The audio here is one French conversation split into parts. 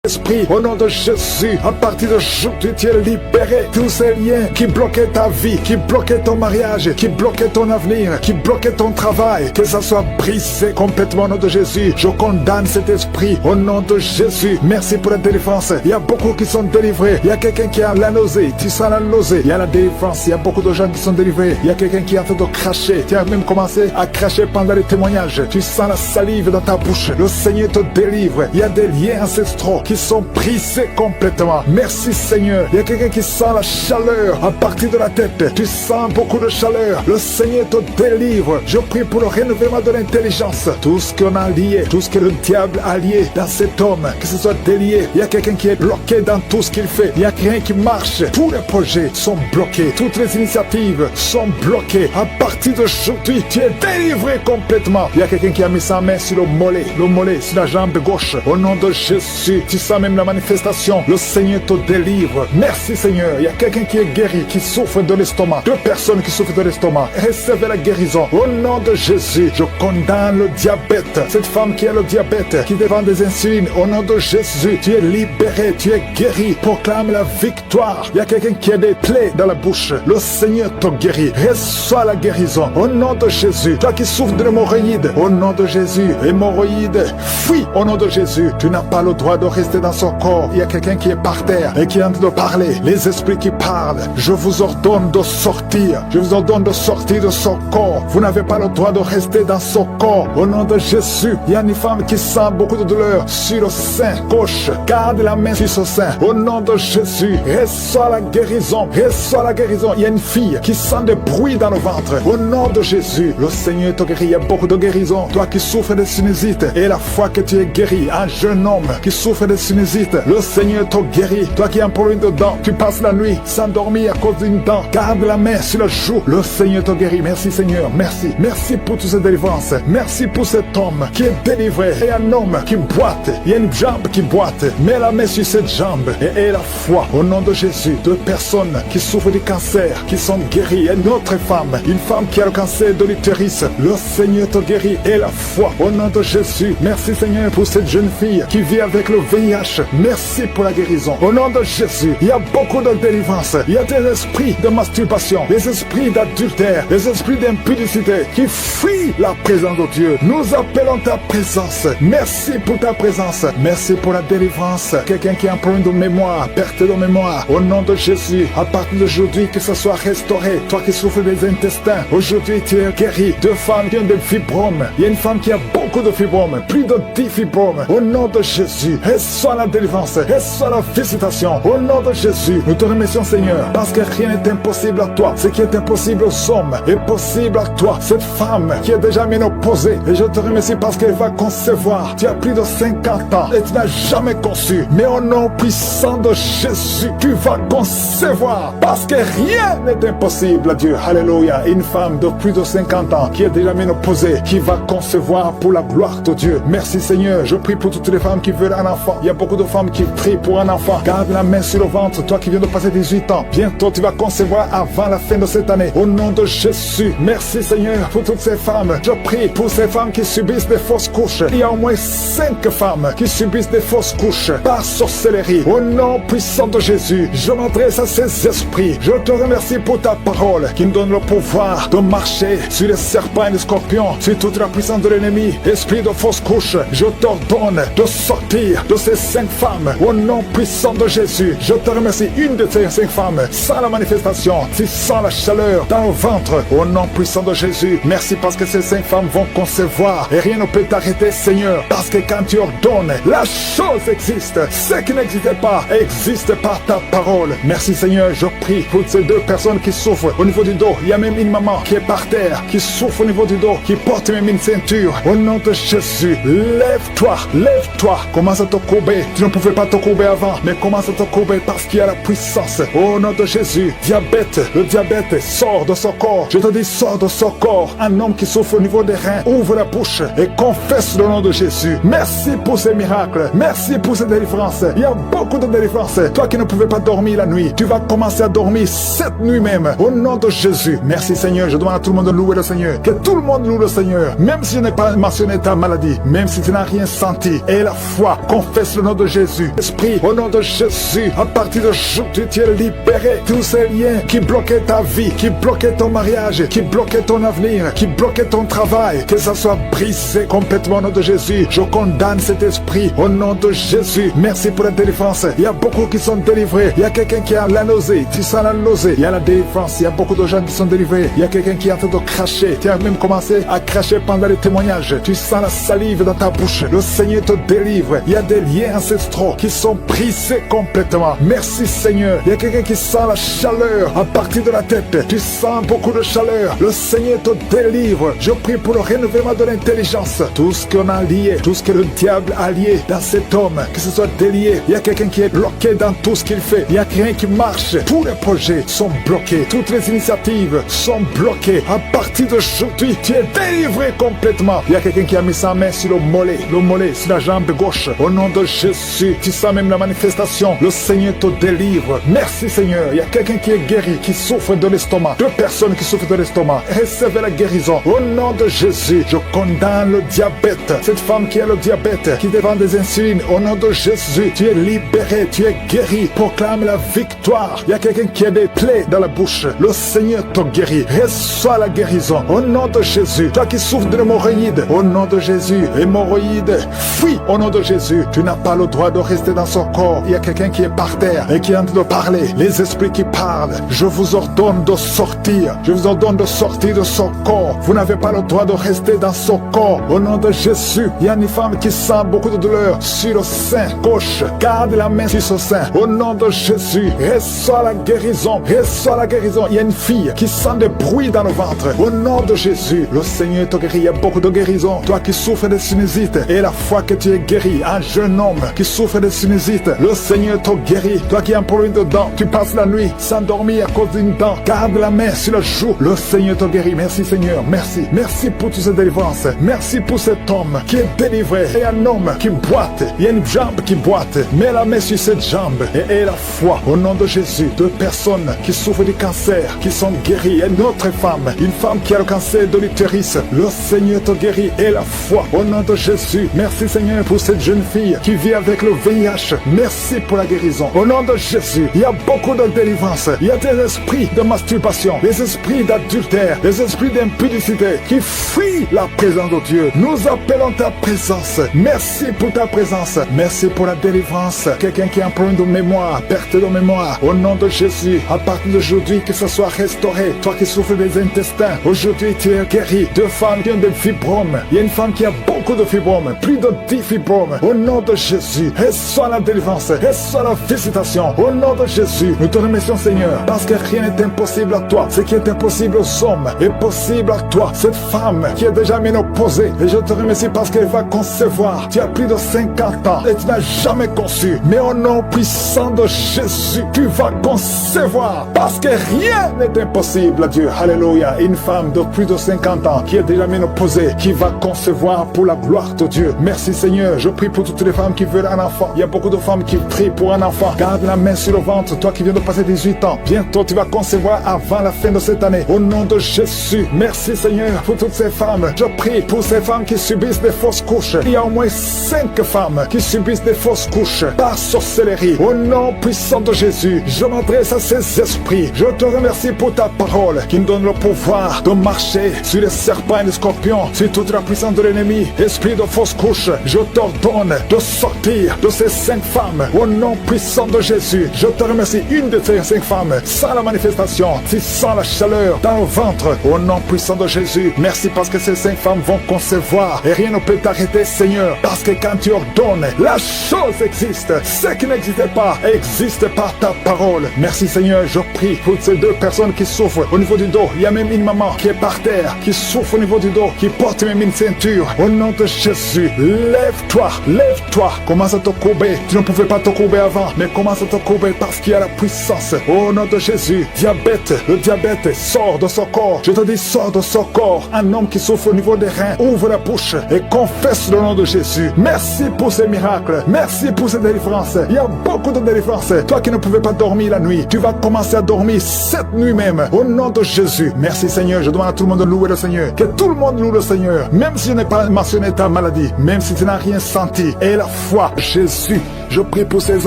Esprit, au nom de Jésus, à partir d'aujourd'hui, tu es libéré. Tous ces liens qui bloquaient ta vie, qui bloquaient ton mariage, qui bloquaient ton avenir, qui bloquaient ton travail, que ça soit brisé complètement au nom de Jésus. Je condamne cet esprit au nom de Jésus. Merci pour la délivrance. Il y a beaucoup qui sont délivrés. Il y a quelqu'un qui a la nausée. Tu sens la nausée. Il y a la délivrance. Il y a beaucoup de gens qui sont délivrés. Il y a quelqu'un qui est en train de cracher. Tu as même commencé à cracher pendant les témoignages. Tu sens la salive dans ta bouche. Le Seigneur te délivre. Il y a des liens ancestraux qui sont brisés complètement. Merci Seigneur. Il y a quelqu'un qui sent la chaleur à partir de la tête. Tu sens beaucoup de chaleur. Le Seigneur te délivre. Je prie pour le renouvellement de l'intelligence. Tout ce qu'on a lié, tout ce que le diable a lié dans cet homme, que ce soit délié. Il y a quelqu'un qui est bloqué dans tout ce qu'il fait. Il n'y a rien qui marche. Tous les projets sont bloqués. Toutes les initiatives sont bloquées. À partir d'aujourd'hui, tu es délivré complètement. Il y a quelqu'un qui a mis sa main sur le mollet sur la jambe gauche. Au nom de Jésus, tu sens même la manifestation. Le Seigneur te délivre. Merci Seigneur. Il y a quelqu'un qui est guéri, qui souffre de l'estomac. 2 personnes qui souffrent de l'estomac. Recevez la guérison. Au nom de Jésus, je condamne le diabète. Cette femme qui a le diabète, qui dépend des insulines. Au nom de Jésus, tu es libéré, tu es guéri. Proclame la victoire. Il y a quelqu'un qui a des plaies dans la bouche. Le Seigneur te guérit. Reçois la guérison. Au nom de Jésus. Toi qui souffres de l'hémorroïde. Au nom de Jésus. Hémorroïde, fuis. Au nom de Jésus. Tu n'as pas le droit de rester dans son corps. Il y a quelqu'un qui est par terre et qui est en train de parler. Les esprits qui parlent. Je vous ordonne de sortir. Je vous ordonne de sortir de son corps. Vous n'avez pas le droit de rester dans son corps. Au nom de Jésus. Il y a une femme qui sent beaucoup de douleur sur le sein gauche. Garde la main sur son sein. Au nom de Jésus. Reçois la guérison. Reçois la guérison. Il y a une fille qui sent des bruits dans le ventre. Au nom de Jésus. Le Seigneur te guérit. Il y a beaucoup de guérison. Toi qui souffres de sinusite. Et la fois que tu es guéri, un jeune homme qui souffre de sinusite, le Seigneur te guérit. Toi qui as un problème de dents, tu passes la nuit sans dormir à cause d'une dent. Garde la main sur la joue. Le Seigneur te guérit. Merci Seigneur. Merci. Merci pour toutes ces délivrances. Merci pour cet homme qui est délivré. Et un homme qui boite. Il y a une jambe qui boite. Mets la main sur cette jambe et aie la foi. Au nom de Jésus, 2 personnes qui souffrent du cancer, qui sont guéries. Et une autre femme, une femme qui a le cancer de l'utérus. Le Seigneur te guérit. Et la foi. Au nom de Jésus. Merci Seigneur pour cette jeune fille qui vit avec le VIH. Merci pour la guérison. Au nom de Jésus, il y a beaucoup de délivrance. Il y a des esprits de masturbation, des esprits d'adultère, des esprits d'impudicité qui fuient la présence de Dieu. Nous appelons ta présence. Merci pour ta présence. Merci pour la délivrance. Quelqu'un qui a un problème de mémoire, perte de mémoire. Au nom de Jésus, à partir d'aujourd'hui, que ça soit restauré. Toi qui souffres des intestins, aujourd'hui tu es guéri. 2 femmes qui ont des fibromes. Il y a une femme qui a beaucoup de fibromes, plus de 10 fibromes. Au nom de Jésus, reçois la délivrance, reçois la visitation. Au nom de Jésus, nous te remercions Seigneur, parce que rien n'est impossible à toi. Ce qui est impossible aux hommes est possible à toi. Cette femme qui est déjà ménopausée, et je te remercie parce qu'elle va concevoir. Tu as plus de 50 ans et tu n'as jamais conçu. Mais au nom puissant de Jésus, tu vas concevoir, parce que rien n'est impossible à Dieu. Alléluia. Une femme de plus de 50 ans qui est déjà ménopausée, qui va concevoir pour la gloire de Dieu. Merci Seigneur. Je prie pour toutes les femmes qui veulent un enfant. Il y a beaucoup de femmes qui prient pour un enfant. Garde la main sur le ventre. Toi qui viens de passer 18 ans, bientôt tu vas concevoir avant la fin de cette année. Au nom de Jésus. Merci Seigneur pour toutes ces femmes. Je prie pour ces femmes qui subissent des fausses couches. Il y a au moins 5 femmes qui subissent des fausses couches par sorcellerie. Au nom puissant de Jésus, je m'adresse à ces esprits. Je te remercie pour ta parole qui nous donne le pouvoir de marcher sur les serpents et les scorpions, sur toute la puissance de l'ennemi. Esprit de fausse couche, je t'ordonne de sortir de ces 5 femmes. Au nom puissant de Jésus, je te remercie. Une de ces 5 femmes sans la manifestation, tu sens la chaleur dans le ventre. Au nom puissant de Jésus, merci parce que ces 5 femmes vont concevoir et rien ne peut t'arrêter Seigneur, parce que quand tu ordonnes, la chose existe. Ce qui n'existait pas existe par ta parole. Merci Seigneur, je prie pour ces 2 personnes qui souffrent au niveau du dos. Il y a même une maman qui est par terre, qui souffre au niveau du dos, qui porte même une ceinture. Au nom de Jésus, lève-toi, lève-toi. Commence à te courber. Tu ne pouvais pas te courber avant, mais commence à te courber parce qu'il y a la puissance. Au nom de Jésus, diabète, le diabète sort de son corps. Je te dis, sort de son corps. Un homme qui souffre au niveau des reins, ouvre la bouche et confesse le nom de Jésus. Merci pour ces miracles. Merci pour ces délivrances. Il y a beaucoup de délivrances. Toi qui ne pouvais pas dormir la nuit, tu vas commencer à dormir cette nuit même. Au nom de Jésus. Merci Seigneur. Je demande à tout le monde de louer le Seigneur. Que tout le monde loue le Seigneur. Même si je n'ai pas mentionné ta maladie, même si tu n'as rien senti. Et la foi, confesse le nom de Jésus. Esprit, au nom de Jésus, à partir d'aujourd'hui, tu es libéré. Tous ces liens qui bloquaient ta vie, qui bloquaient ton mariage, qui bloquaient ton avenir, qui bloquaient ton travail, que ça soit brisé complètement au nom de Jésus. Je condamne cet esprit au nom de Jésus. Merci pour la délivrance. Il y a beaucoup qui sont délivrés. Il y a quelqu'un qui a la nausée. Tu sens la nausée. Il y a la délivrance. Il y a beaucoup de gens qui sont délivrés. Il y a quelqu'un qui est en train de cracher. Tu as même commencé à cracher pendant les témoignages. Tu sens la salive dans ta bouche. Le Seigneur te délivre. Il y a des liens ancestraux qui sont brisés complètement. Merci Seigneur. Il y a quelqu'un qui sent la chaleur à partir de la tête. Tu sens beaucoup de chaleur. Le Seigneur te délivre. Je prie pour le renouvellement de l'intelligence. Tout ce qu'on a lié, tout ce que le diable a lié dans cet homme, que ce soit délié. Il y a quelqu'un qui est bloqué dans tout ce qu'il fait. Il n'y a rien qui marche. Tous les projets sont bloqués. Toutes les initiatives sont bloquées. À partir d'aujourd'hui, tu es délivré complètement. Il y a quelqu'un qui a mis sa main sur le mollet sur la jambe gauche. Au nom de Jésus, tu sens même la manifestation. Le Seigneur te délivre. Merci Seigneur. Il y a quelqu'un qui est guéri, qui souffre de l'estomac. 2 personnes qui souffrent de l'estomac. Recevez la guérison. Au nom de Jésus, je condamne le diabète. Cette femme qui a le diabète, qui devant des insulines. Au nom de Jésus, tu es libéré, tu es guéri. Proclame la victoire. Il y a quelqu'un qui a des plaies dans la bouche. Le Seigneur te guérit. Reçois la guérison. Au nom de Jésus. Toi qui souffres de l'hémorroïde. Au nom de Jésus. Hémorroïde, fuis au nom de Jésus. Tu n'as pas le droit de rester dans son corps. Il y a quelqu'un qui est par terre et qui est en train de parler. Les esprits qui parlent. Je vous ordonne de sortir. Je vous ordonne de sortir de son corps. Vous n'avez pas le droit de rester dans son corps. Au nom de Jésus. Il y a une femme qui sent beaucoup de douleur sur le sein gauche. Garde la main sur ce sein. Au nom de Jésus. Reçois la guérison. Reçois la guérison. Il y a une fille qui sent des bruits dans le ventre. Au nom de Jésus. Le Seigneur te guérit. Il y a beaucoup de guérison. Toi qui souffres de sinusite et la fois que tu es guéri, un jeune homme qui souffre de sinusite, le Seigneur te guérit. Toi qui as un problème de dents, tu passes la nuit sans dormir à cause d'une dent. Garde la main sur la joue. Le Seigneur te guérit. Merci Seigneur. Merci. Merci pour toutes ces délivrances. Merci pour cet homme qui est délivré. Il y a un homme qui boite. Il y a une jambe qui boite. Mets la main sur cette jambe et aie la foi. Au nom de Jésus, 2 personnes qui souffrent du cancer, qui sont guéries. Il y a une autre femme, une femme qui a le cancer de l'utérus. Le Seigneur te guérit. Et la foi. Au nom de Jésus. Merci Seigneur pour cette jeune fille qui vit avec le VIH. Merci pour la guérison. Au nom de Jésus, il y a beaucoup de délivrance. Il y a des esprits de masturbation, des esprits d'adultère, des esprits d'impudicité qui fuient la présence de Dieu. Nous appelons ta présence. Merci pour ta présence. Merci pour la délivrance. Quelqu'un qui a un problème de mémoire, perte de mémoire. Au nom de Jésus, à partir d'aujourd'hui, que ce soit restauré. Toi qui souffres des intestins, aujourd'hui tu es guéri. 2 femmes qui ont des fibromes. Il y a une femme qui a beaucoup de fibromes, plus de 10 fibromes. Au nom de Jésus, reçois la délivrance, reçois la visitation. Au nom de Jésus, nous te remercions Seigneur, parce que rien n'est impossible à toi. Ce qui est impossible aux hommes est possible à toi. Cette femme qui est déjà ménopausée, et je te remercie parce qu'elle va concevoir. Tu as plus de 50 ans et tu n'as jamais conçu. Mais au nom puissant de Jésus, tu vas concevoir, parce que rien n'est impossible à Dieu. Alléluia. Une femme de plus de 50 ans qui est déjà ménopausée, qui va concevoir pour la gloire de Dieu. Merci Seigneur. Je prie pour toutes les femmes qui veulent un enfant. Il y a beaucoup de femmes qui prient pour un enfant. Garde la main sur le ventre. Toi qui viens de passer 18 ans, bientôt tu vas concevoir avant la fin de cette année. Au nom de Jésus. Merci Seigneur pour toutes ces femmes. Je prie pour ces femmes qui subissent des fausses couches. Il y a au moins 5 femmes qui subissent des fausses couches par sorcellerie. Au nom puissant de Jésus, je m'adresse à ces esprits. Je te remercie pour ta parole qui nous donne le pouvoir de marcher sur les serpents et les scorpions, sur toute la puissance de l'ennemi. Esprit de fausse couche, je t'ordonne de sortir de ces 5 femmes. Au nom puissant de Jésus, je te remercie. Une de ces 5 femmes, sans la manifestation, tu sens la chaleur dans le ventre. Au nom puissant de Jésus, merci parce que ces 5 femmes vont concevoir et rien ne peut t'arrêter Seigneur, parce que quand tu ordonnes, la chose existe. Ce qui n'existait pas existe par ta parole. Merci Seigneur, je prie pour ces 2 personnes qui souffrent au niveau du dos. Il y a même une maman qui est par terre, qui souffre au niveau du dos, qui porte même une ceinture. Au nom de Jésus, lève-toi, lève-toi. Commence à te courber. Tu ne pouvais pas te courber avant, mais commence à te courber parce qu'il y a la puissance. Au nom de Jésus, diabète, le diabète sort de son corps. Je te dis, sors de son corps. Un homme qui souffre au niveau des reins, ouvre la bouche et confesse le nom de Jésus. Merci pour ces miracles. Merci pour ces délivrances. Il y a beaucoup de délivrances. Toi qui ne pouvais pas dormir la nuit, tu vas commencer à dormir cette nuit même. Au nom de Jésus. Merci Seigneur. Je demande à tout le monde de louer le Seigneur. Que tout le monde loue le Seigneur. Même si je n'ai pas mentionné ta maladie, même si tu n'as rien senti. Et la foi. Jésus, je prie pour ces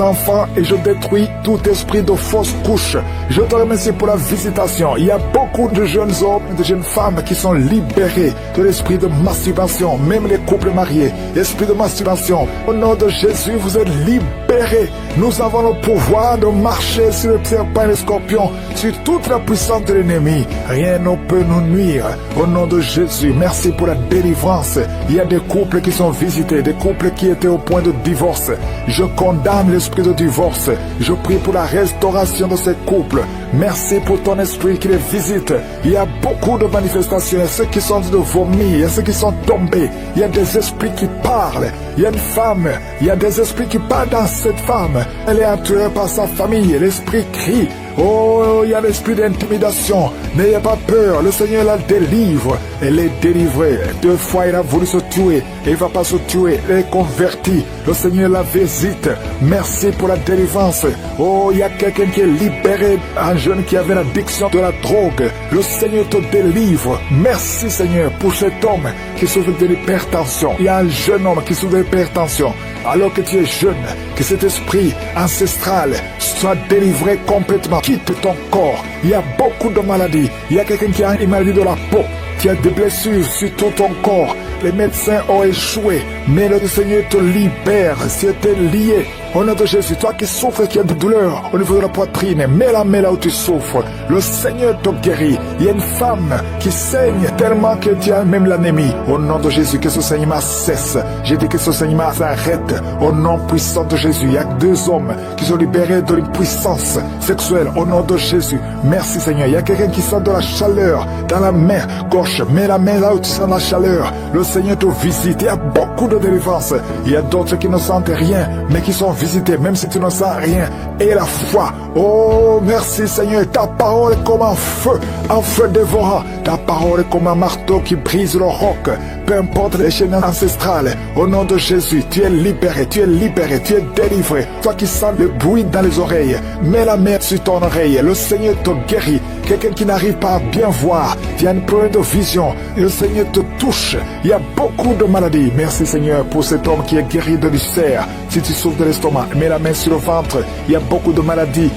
enfants et je détruis tout esprit de fausse couche. Je te remercie pour la visitation. Il y a beaucoup de jeunes hommes et de jeunes femmes qui sont libérés de l'esprit de masturbation, même les couples mariés. L'esprit de masturbation, au nom de Jésus, vous êtes libérés. Nous avons le pouvoir de marcher sur le serpent et les scorpions, sur toute la puissance de l'ennemi. Rien ne peut nous nuire. Au nom de Jésus, merci pour la délivrance. Il y a des couples qui sont visités, des couples qui étaient au point de divorce. Je condamne l'esprit de divorce. Je prie pour la restauration de ces couples. Merci pour ton esprit qui les visite. Il y a beaucoup de manifestations. Il y a ceux qui sont de vomir, il y a ceux qui sont tombés. Il y a des esprits qui parlent. Il y a une femme, il y a des esprits qui parlent dans cette femme. Elle est attirée par sa famille. L'esprit crie. Oh, il y a l'esprit d'intimidation. N'ayez pas peur, le Seigneur la délivre. Elle est délivrée. 2 fois, il a voulu se tuer. Et il ne va pas se tuer. Elle est convertie. Le Seigneur la visite. Merci pour la délivrance. Oh, il y a quelqu'un qui est libéré. Un jeune qui avait l'addiction de la drogue. Le Seigneur te délivre. Merci, Seigneur, pour cet homme qui souffre de l'hypertension. Il y a un jeune homme qui souffre de l'hypertension. Alors que tu es jeune, que cet esprit ancestral soit délivré complètement. Quitte ton corps. Il y a beaucoup de maladies. Il y a quelqu'un qui a une maladie de la peau, qui a des blessures sur tout ton corps. Les médecins ont échoué, mais le Seigneur te libère. C'était lié. Au nom de Jésus, toi qui souffres, qui as de douleur au niveau de la poitrine, mets la main là où tu souffres. Le Seigneur te guérit. Il y a une femme qui saigne tellement que tu as même l'anémie. Au nom de Jésus, que ce saignement cesse. J'ai dit que ce saignement s'arrête. Au nom puissant de Jésus, il y a 2 hommes qui sont libérés de l'impuissance sexuelle. Au nom de Jésus, merci Seigneur. Il y a quelqu'un qui sent de la chaleur dans la main gauche. Mets la main là où tu sens la chaleur. Le Seigneur te visite. Il y a beaucoup de délivrance. Il y a d'autres qui ne sentent rien, mais qui sont visités, même si tu ne sens rien. Et la foi. Oh, merci Seigneur. Ta parole est comme un feu dévorant. Ta parole est comme un marteau qui brise le roc. Peu importe les chaînes ancestrales. Au nom de Jésus, tu es libéré, tu es libéré, tu es délivré. Toi qui sens le bruit dans les oreilles, mets la main sur ton oreille. Le Seigneur te guérit. Quelqu'un qui n'arrive pas à bien voir, tu as un problème de vision, le Seigneur te touche. Il y a beaucoup de maladies. Merci Seigneur pour cet homme qui est guéri de l'ulcère. Si tu souffres de l'estomac, mets la main sur le ventre. Il y a beaucoup de maladies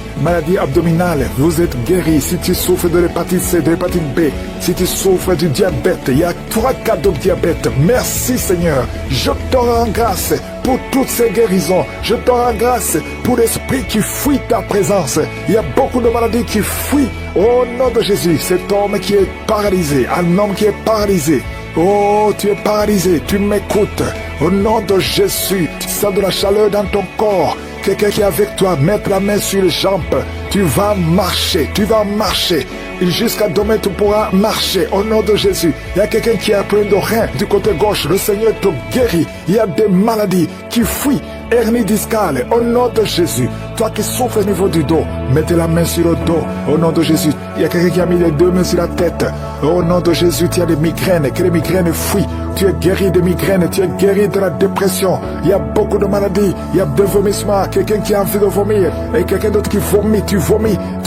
abdominales. Vous êtes guéri. Si tu souffres de l'hépatite C, de l'hépatite B, si tu souffres du diabète, il y a 3 cas de diabète. Merci Seigneur. Je te rends grâce pour toutes ces guérisons. Je te rends grâce pour l'esprit qui fuit ta présence. Il y a beaucoup de maladies qui fuient. Au nom de Jésus, cet homme qui est paralysé, un homme qui est paralysé. Oh, tu es paralysé, tu m'écoutes. Au nom de Jésus, tu sens de la chaleur dans ton corps. Quelqu'un qui est avec toi, mettre la main sur les jambes. Tu vas marcher, tu vas marcher. Et jusqu'à demain, tu pourras marcher. Au nom de Jésus, il y a quelqu'un qui a un problème de rein du côté gauche. Le Seigneur te guérit. Il y a des maladies qui fuient. Hernie discale, au nom de Jésus. Toi qui souffres au niveau du dos, mettez la main sur le dos. Au nom de Jésus, il y a quelqu'un qui a mis les 2 mains sur la tête. Au nom de Jésus, tu as des migraines, que les migraines fuient. Tu es guéri des migraines, tu es guéri de la dépression. Il y a beaucoup de maladies, il y a des vomissements. Quelqu'un qui a envie de vomir et quelqu'un d'autre qui vomit, tu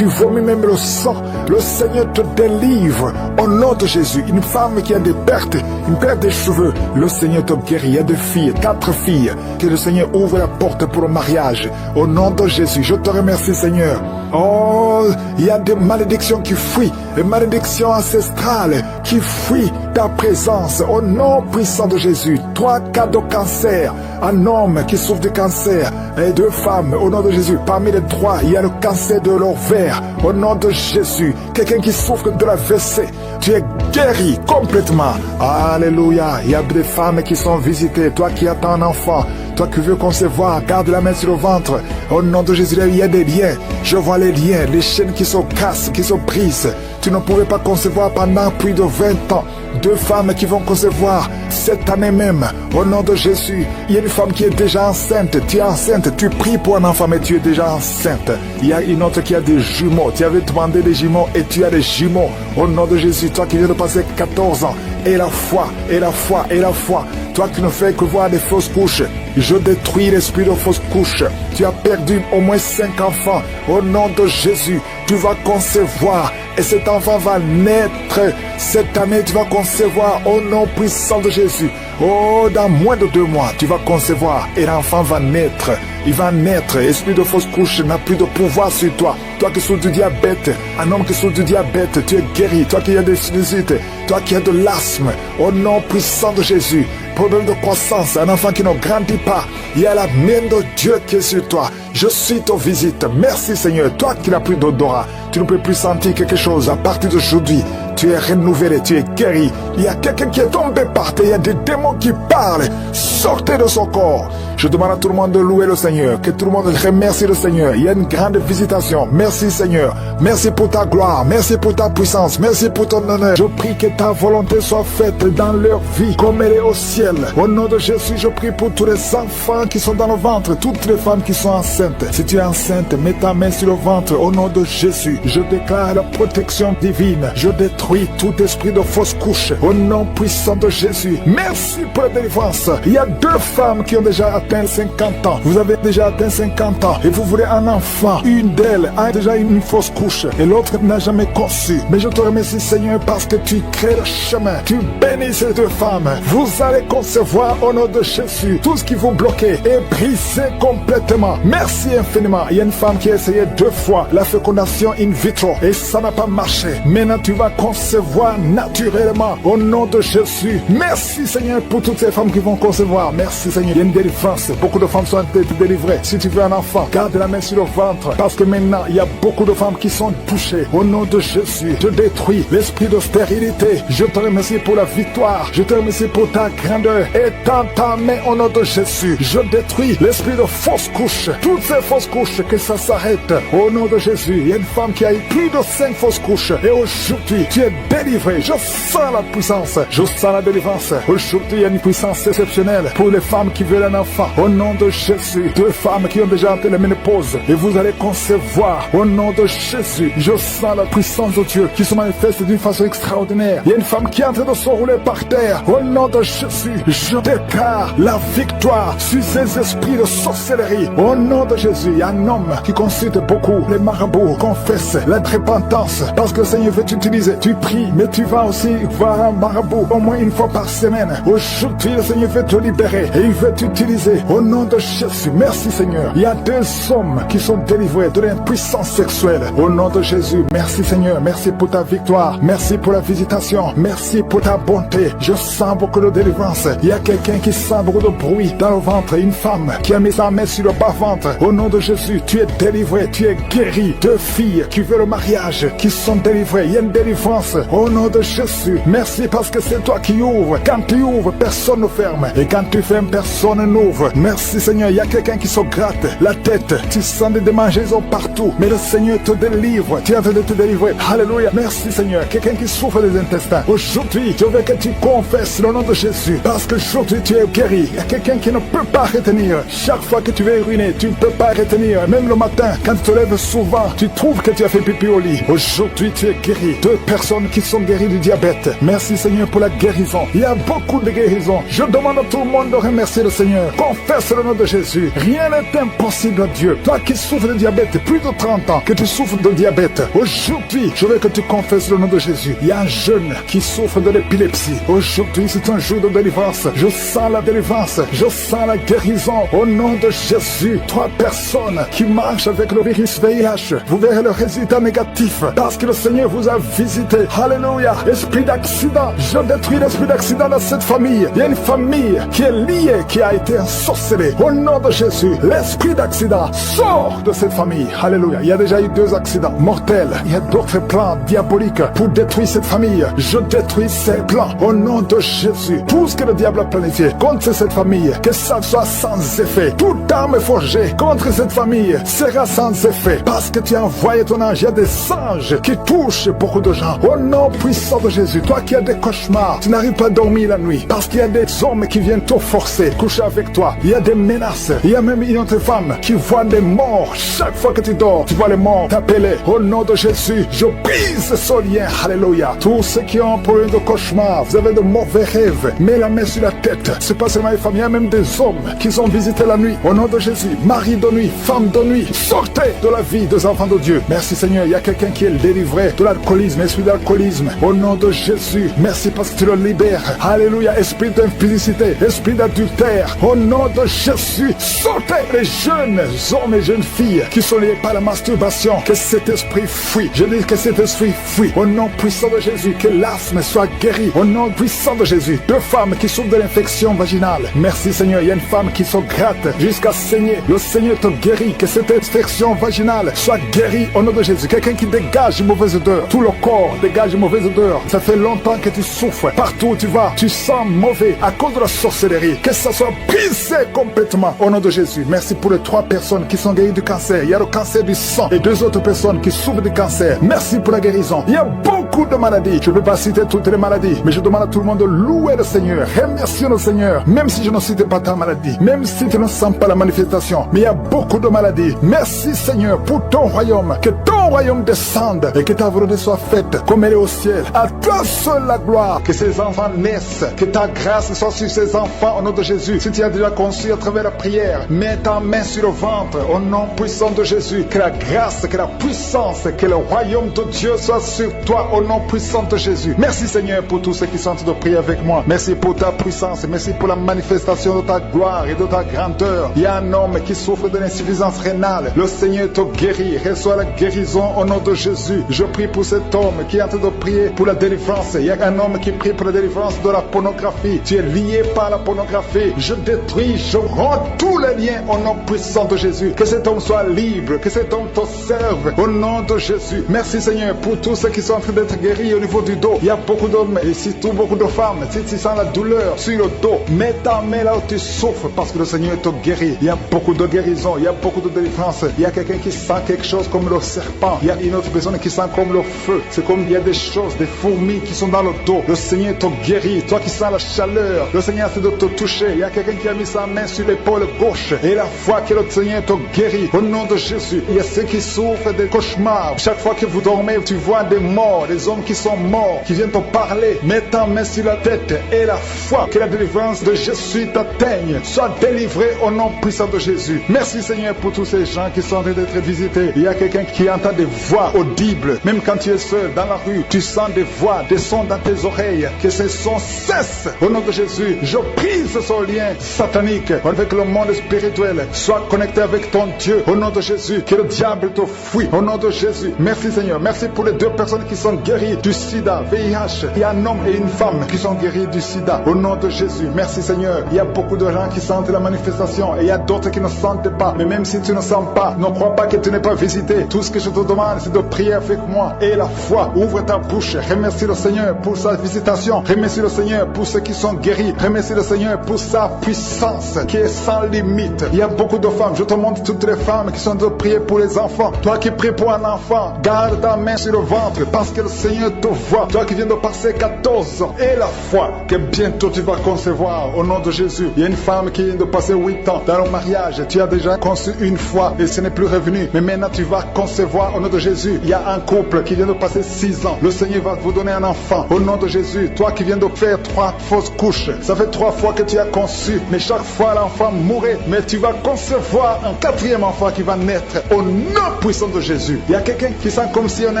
vomis même le sang. Le Seigneur te délivre. Au nom de Jésus, une femme qui a des pertes, une perte des cheveux, le Seigneur te guérit. Il y a des filles, 4 filles, que le Seigneur ouvre la porte pour le mariage. Au nom de Jésus, je te remercie Seigneur. Oh, il y a des malédictions qui fuient, des malédictions ancestrales qui fuient ta présence. Au nom puissant de Jésus, 3 cas de cancer, un homme qui souffre de cancer et 2 femmes. Au nom de Jésus, parmi les 3, il y a le cancer de l'ovaire. Au nom de Jésus, quelqu'un qui souffre de la WC, tu es guéri complètement. Alléluia. Il y a des femmes qui sont visitées. Toi qui attends un enfant, toi qui veux concevoir, garde la main sur le ventre. Au nom de Jésus, il y a des liens. Je vois les liens, les chaînes qui se cassent, qui se brisent. Tu ne pouvais pas concevoir pendant plus de 20 ans. 2 femmes qui vont concevoir cette année même. Au nom de Jésus, il y a une femme qui est déjà enceinte. Tu es enceinte, tu pries pour un enfant, mais tu es déjà enceinte. Il y a une autre qui a des jumeaux. Tu avais demandé des jumeaux et tu as des jumeaux. Au nom de Jésus, toi qui viens de passer 14 ans, et la foi, et la foi, et la foi. Toi qui ne fais que voir des fausses couches, je détruis l'esprit de fausses couches. Tu as perdu au moins 5 enfants. Au nom de Jésus, tu vas concevoir et cet enfant va naître. Cette année, tu vas concevoir au nom puissant de Jésus. Oh, dans moins de 2 mois, tu vas concevoir et l'enfant va naître. Il va naître. Esprit de fausse couche n'a plus de pouvoir sur toi. Toi qui souffres du diabète, un homme qui souffre du diabète, tu es guéri. Toi qui as des sinusites, toi qui as de l'asthme, au nom puissant de Jésus. Problème de croissance, un enfant qui ne grandit pas, il y a la main de Dieu qui est sur toi. Je suis ton visite. Merci Seigneur. Toi qui n'as plus d'odorat, tu ne peux plus sentir quelque chose. À partir d'aujourd'hui, tu es renouvelé, tu es guéri. Il y a quelqu'un qui est tombé par terre, il y a des démons qui parlent. Sortez de son corps. Je demande à tout le monde de louer le Seigneur, que tout le monde remercie le Seigneur. Il y a une grande visitation. Merci Seigneur. Merci pour ta gloire. Merci pour ta puissance. Merci pour ton honneur. Je prie que ta volonté soit faite dans leur vie comme elle est au ciel. Au nom de Jésus, je prie pour tous les enfants qui sont dans le ventre, toutes les femmes qui sont enceintes. Si tu es enceinte, mets ta main sur le ventre. Au nom de Jésus, je déclare la protection divine. Je détruis tout esprit de fausse couche. Au nom puissant de Jésus. Merci pour la délivrance. Il y a 2 femmes qui ont déjà atteint 50 ans. Vous avez déjà atteint 50 ans et vous voulez un enfant. Une d'elles a déjà une fausse couche et l'autre n'a jamais conçu. Mais je te remercie Seigneur parce que tu crées le chemin. Tu bénis ces 2 femmes. Vous allez concevoir au nom de Jésus. Tout ce qui vous bloquait est brisé complètement. Merci infiniment. Il y a une femme qui a essayé 2 fois la fécondation in vitro et ça n'a pas marché. Maintenant tu vas concevoir naturellement au nom de Jésus. Merci Seigneur pour toutes ces femmes qui vont concevoir. Merci Seigneur. Il y a une délivrance. Beaucoup de femmes sont délivrées. Si tu veux un enfant, garde la main sur le ventre parce que maintenant il y a beaucoup de femmes qui sont touchées. Au nom de Jésus, je détruis l'esprit de stérilité. Je te remercie pour la victoire. Je te remercie pour ta grandeur. Étends ta main au nom de Jésus. Je détruis l'esprit de fausse couche. Toutes ces fausses couches, que ça s'arrête. Au nom de Jésus, il y a une femme qui a eu plus de 5 fausses couches. Et aujourd'hui, tu es délivré. Je sens la puissance. Je sens la délivrance. Aujourd'hui, il y a une puissance exceptionnelle pour les femmes qui veulent un enfant. Au nom de Jésus, 2 femmes qui ont déjà atteint la ménopause. Et vous allez concevoir. Au nom de Jésus, je sens la puissance de Dieu qui se manifeste d'une façon extraordinaire. Il y a une femme qui est en train de se rouler par terre. Au nom de Jésus, je déclare la victoire sur ces esprits de sorcellerie. Au nom de Jésus, il y a un homme qui consulte beaucoup les marabouts, confesse la repentance parce que le Seigneur veut t'utiliser. Tu pries, mais tu vas aussi voir un marabout au moins 1 fois par semaine. Aujourd'hui, le Seigneur veut te libérer et il veut t'utiliser. Au nom de Jésus, merci Seigneur. Il y a 2 hommes qui sont délivrés de l'impuissance sexuelle. Au nom de Jésus, merci Seigneur. Merci pour ta victoire. Merci pour la visitation. Merci pour ta bonté. Je sens beaucoup de délivrance. Il y a quelqu'un qui sent beaucoup de bruit dans le ventre. Une femme qui a mis sa main sur le bas-ventre. Au nom de Jésus, tu es délivré. Tu es guéri. 2 filles qui veulent le mariage, qui sont délivrées. Il y a une délivrance. Au nom de Jésus, merci parce que c'est toi qui ouvres. Quand tu ouvres, personne ne ferme. Et quand tu fermes, personne n'ouvre. Merci Seigneur. Il y a quelqu'un qui se gratte la tête. Tu sens des démangeaisons partout. Mais le Seigneur te délivre. Tu es en train de te délivrer. Alléluia. Merci Seigneur. Quelqu'un qui souffre des intestins. Aujourd'hui, je veux que tu confesses le nom de Jésus. Parce que aujourd'hui, tu es guéri. Il y a quelqu'un qui ne peut pas retenir. Chaque fois que tu veux uriner, tu ne peux pas retenir. Même le matin, quand tu te lèves souvent, tu trouves que tu as fait pipi au lit. Aujourd'hui, tu es guéri. 2 personnes qui sont guéries du diabète. Merci Seigneur pour la guérison. Il y a beaucoup de guérisons. Je demande à tout le monde de remercier le Seigneur. Confesse le nom de Jésus. Rien n'est impossible à Dieu. Toi qui souffres de diabète, plus de 30 ans que tu souffres de diabète, aujourd'hui, je veux que tu confesses le nom de Jésus. Il y a un jeune qui souffre de l'épilepsie. Aujourd'hui, c'est un jour de délivrance. Je sens la délivrance. Je sens la guérison. Au nom de Jésus, 3 personnes qui marchent avec le virus VIH, vous verrez le résultat négatif parce que le Seigneur vous a visité. Alléluia. Esprit d'accident, je détruis l'esprit d'accident dans cette famille. Il y a une famille qui est liée, qui a été ensorcelée. Au nom de Jésus, l'esprit d'accident sort de cette famille. Alléluia. Il y a déjà eu 2 accidents mortels. Il y a d'autres plans diaboliques pour détruire cette famille. Je détruis ces plans au nom de Jésus. Tout ce que le diable a planifié contre cette famille, que ça soit sans effet. Toute arme forgée contre cette famille sera sans effet parce que tu as envoyé ton ange. Il y a des anges qui touchent beaucoup de gens. Au nom puissant de Jésus, toi qui as des cauchemars, tu n'arrives pas à dormir la nuit parce qu'il y a des hommes qui viennent te forcer, coucher avec toi. Il y a des menaces. Il y a même une autre femme qui voit des morts. Chaque fois que tu dors, tu vois les morts t'appeler. Au nom de Jésus, je brise ce lien. Alléluia. Tous ceux qui ont un problème de cauchemar, vous avez de mauvais rêves, mets la main sur la tête. C'est pas seulement les femmes, il y a même des hommes qui sont visités la nuit. Au nom de Jésus, mari de nuit, femme de nuit, sortez de la vie des enfants de Dieu. Merci Seigneur, il y a quelqu'un qui est délivré de l'alcoolisme, esprit d'alcoolisme. Au nom de Jésus, merci parce que tu le libères. Alléluia, esprit d'impudicité, esprit d'adultère. Au nom de Jésus, sortez les jeunes hommes et jeunes filles qui sont liés par la masturbation. Que cet esprit fuit. Je dis que cet esprit fuit. Au nom puissant de Jésus, que l'asthme soit guéri. Au nom puissant de Jésus, deux femmes qui souffrent de l'infection vaginale. Merci Seigneur, il y a une femme qui se gratte jusqu'à saigner. Le Seigneur te guérit. Que cette infection vaginale soit guérie au nom de Jésus. Quelqu'un qui dégage une mauvaise odeur. Tout le corps dégage une mauvaise odeur. Ça fait longtemps que tu souffres. Partout où tu vas, tu sens mauvais à cause de la sorcellerie. Que ça soit brisé complètement au nom de Jésus. Merci pour les 3 personnes qui sont guéries du cancer. Il y a le cancer du sang et 2 autres personnes qui souffrent du cancer. Merci pour la guérison. Il y a beaucoup de maladies. Je ne peux pas citer toutes les maladies, mais je demande à tout le monde de louer le Seigneur. Remercier le Seigneur. Même si je ne cite pas ta maladie, même si tu ne sens pas la manifestation, mais il y a beaucoup de maladies. Merci Seigneur pour ton royaume. Que ton royaume descende et que ta volonté soit faite comme elle est au ciel. À toi seul la gloire. Que ces enfants naissent. Que ta grâce soit sur ces enfants au nom de Jésus. Si tu as déjà conçu à travers la prière, mets ta main sur le ventre au nom puissant de Jésus. Que la grâce, que la puissance, que le royaume de Dieu soit sur toi au nom puissant de Jésus. Merci Seigneur pour tous ceux qui sont en train de prier avec moi. Merci pour ta puissance. Merci pour la manifestation de ta gloire et de ta grandeur. Il y a un homme qui souffre de l'insuffisance rénale. Le Seigneur te guérit. Reçois la guérison au nom de Jésus. Je prie pour cet homme qui est en train de prier pour la délivrance. Il y a un homme qui prie pour la délivrance de la pornographie. Tu es lié par la pornographie. Je détruis, je rends tous les liens au nom puissant de Jésus. Que cet homme soit libre. Que cet homme te serve au nom de Jésus. Merci Seigneur pour tous ceux qui sont en train d'être guéris au niveau du dos. Il y a beaucoup d'hommes et surtout beaucoup de femmes. Si tu sens la douleur sur le dos, mets ta main là où tu souffres parce que le Seigneur te guérit. Il y a beaucoup de guérison. Il y a beaucoup de délivrance. Il y a quelqu'un qui sent quelque chose comme le serpent. Il y a une autre personne qui sent comme le feu. C'est comme il y a des choses, des fourmis qui sont dans le dos. Le Seigneur te guérit. Toi qui sens la chaleur, le Seigneur essaie de te toucher. Il y a quelqu'un qui a mis sa main sur l'épaule gauche et la foi que le Seigneur te guérit au nom de Jésus. Il y a ceux qui souffrent des cauchemars. Chaque fois que vous dormez, tu vois des morts, des hommes qui sont morts, qui viennent te parler. Mets ta main sur la tête et la foi que la délivrance de Jésus t'atteigne. Sois délivré au nom puissant de Jésus. Merci Seigneur pour tous ces gens qui sont en train d'être visités. Il y a quelqu'un qui entend des voix audibles. Même quand tu es seul dans la rue, tu sens des voix, des sons dans tes oreilles. Que ces sons cessent au nom de Jésus. Je brise ce lien satanique avec le monde spirituel. Sois connecté avec ton Dieu au nom de Jésus. Que le diable te fuit au nom de Jésus. Merci Seigneur. Merci pour les 2 personnes qui sont guéries du sida, VIH. Il y a un homme et une femme qui sont guéris du sida au nom de Jésus. Merci Seigneur. Il y a beaucoup de gens qui sentent la manifestation et il y a d'autres qui ne sentent pas. Mais même si tu ne sens pas, ne crois pas que tu n'es pas visité. Tout ce que je te demande, c'est de prier avec moi et la foi. Ouvre ta bouche. Remercie le Seigneur pour sa visitation. Remercie le Seigneur pour ceux qui sont guéris. Remercie le Seigneur pour sa puissance qui est sans limite. Il y a beaucoup de femmes. Je te montre toutes les femmes qui sont en train de prier pour les enfants. Toi qui pries pour un enfant, garde ta main sur le ventre parce que le Seigneur te voit. Toi qui viens de passer 14 ans et la foi que bientôt tu vas concevoir au nom de Jésus. Il y a une femme qui vient de passer 8 ans dans le mariage. Tu as déjà conçu une fois et ce n'est plus revenu. Mais maintenant tu vas concevoir au nom de Jésus. Il y a un couple qui vient de passer 6 ans. Le Seigneur va vous donner un enfant au nom de Jésus. Toi qui viens de faire 3 fausses couches. Ça fait 3 fois que tu as conçu. Mais chaque fois l'enfant mourait. Mais tu vas concevoir un 4e enfant qui va naître au nom puissant de Jésus. Il y a quelqu'un qui sent comme si on est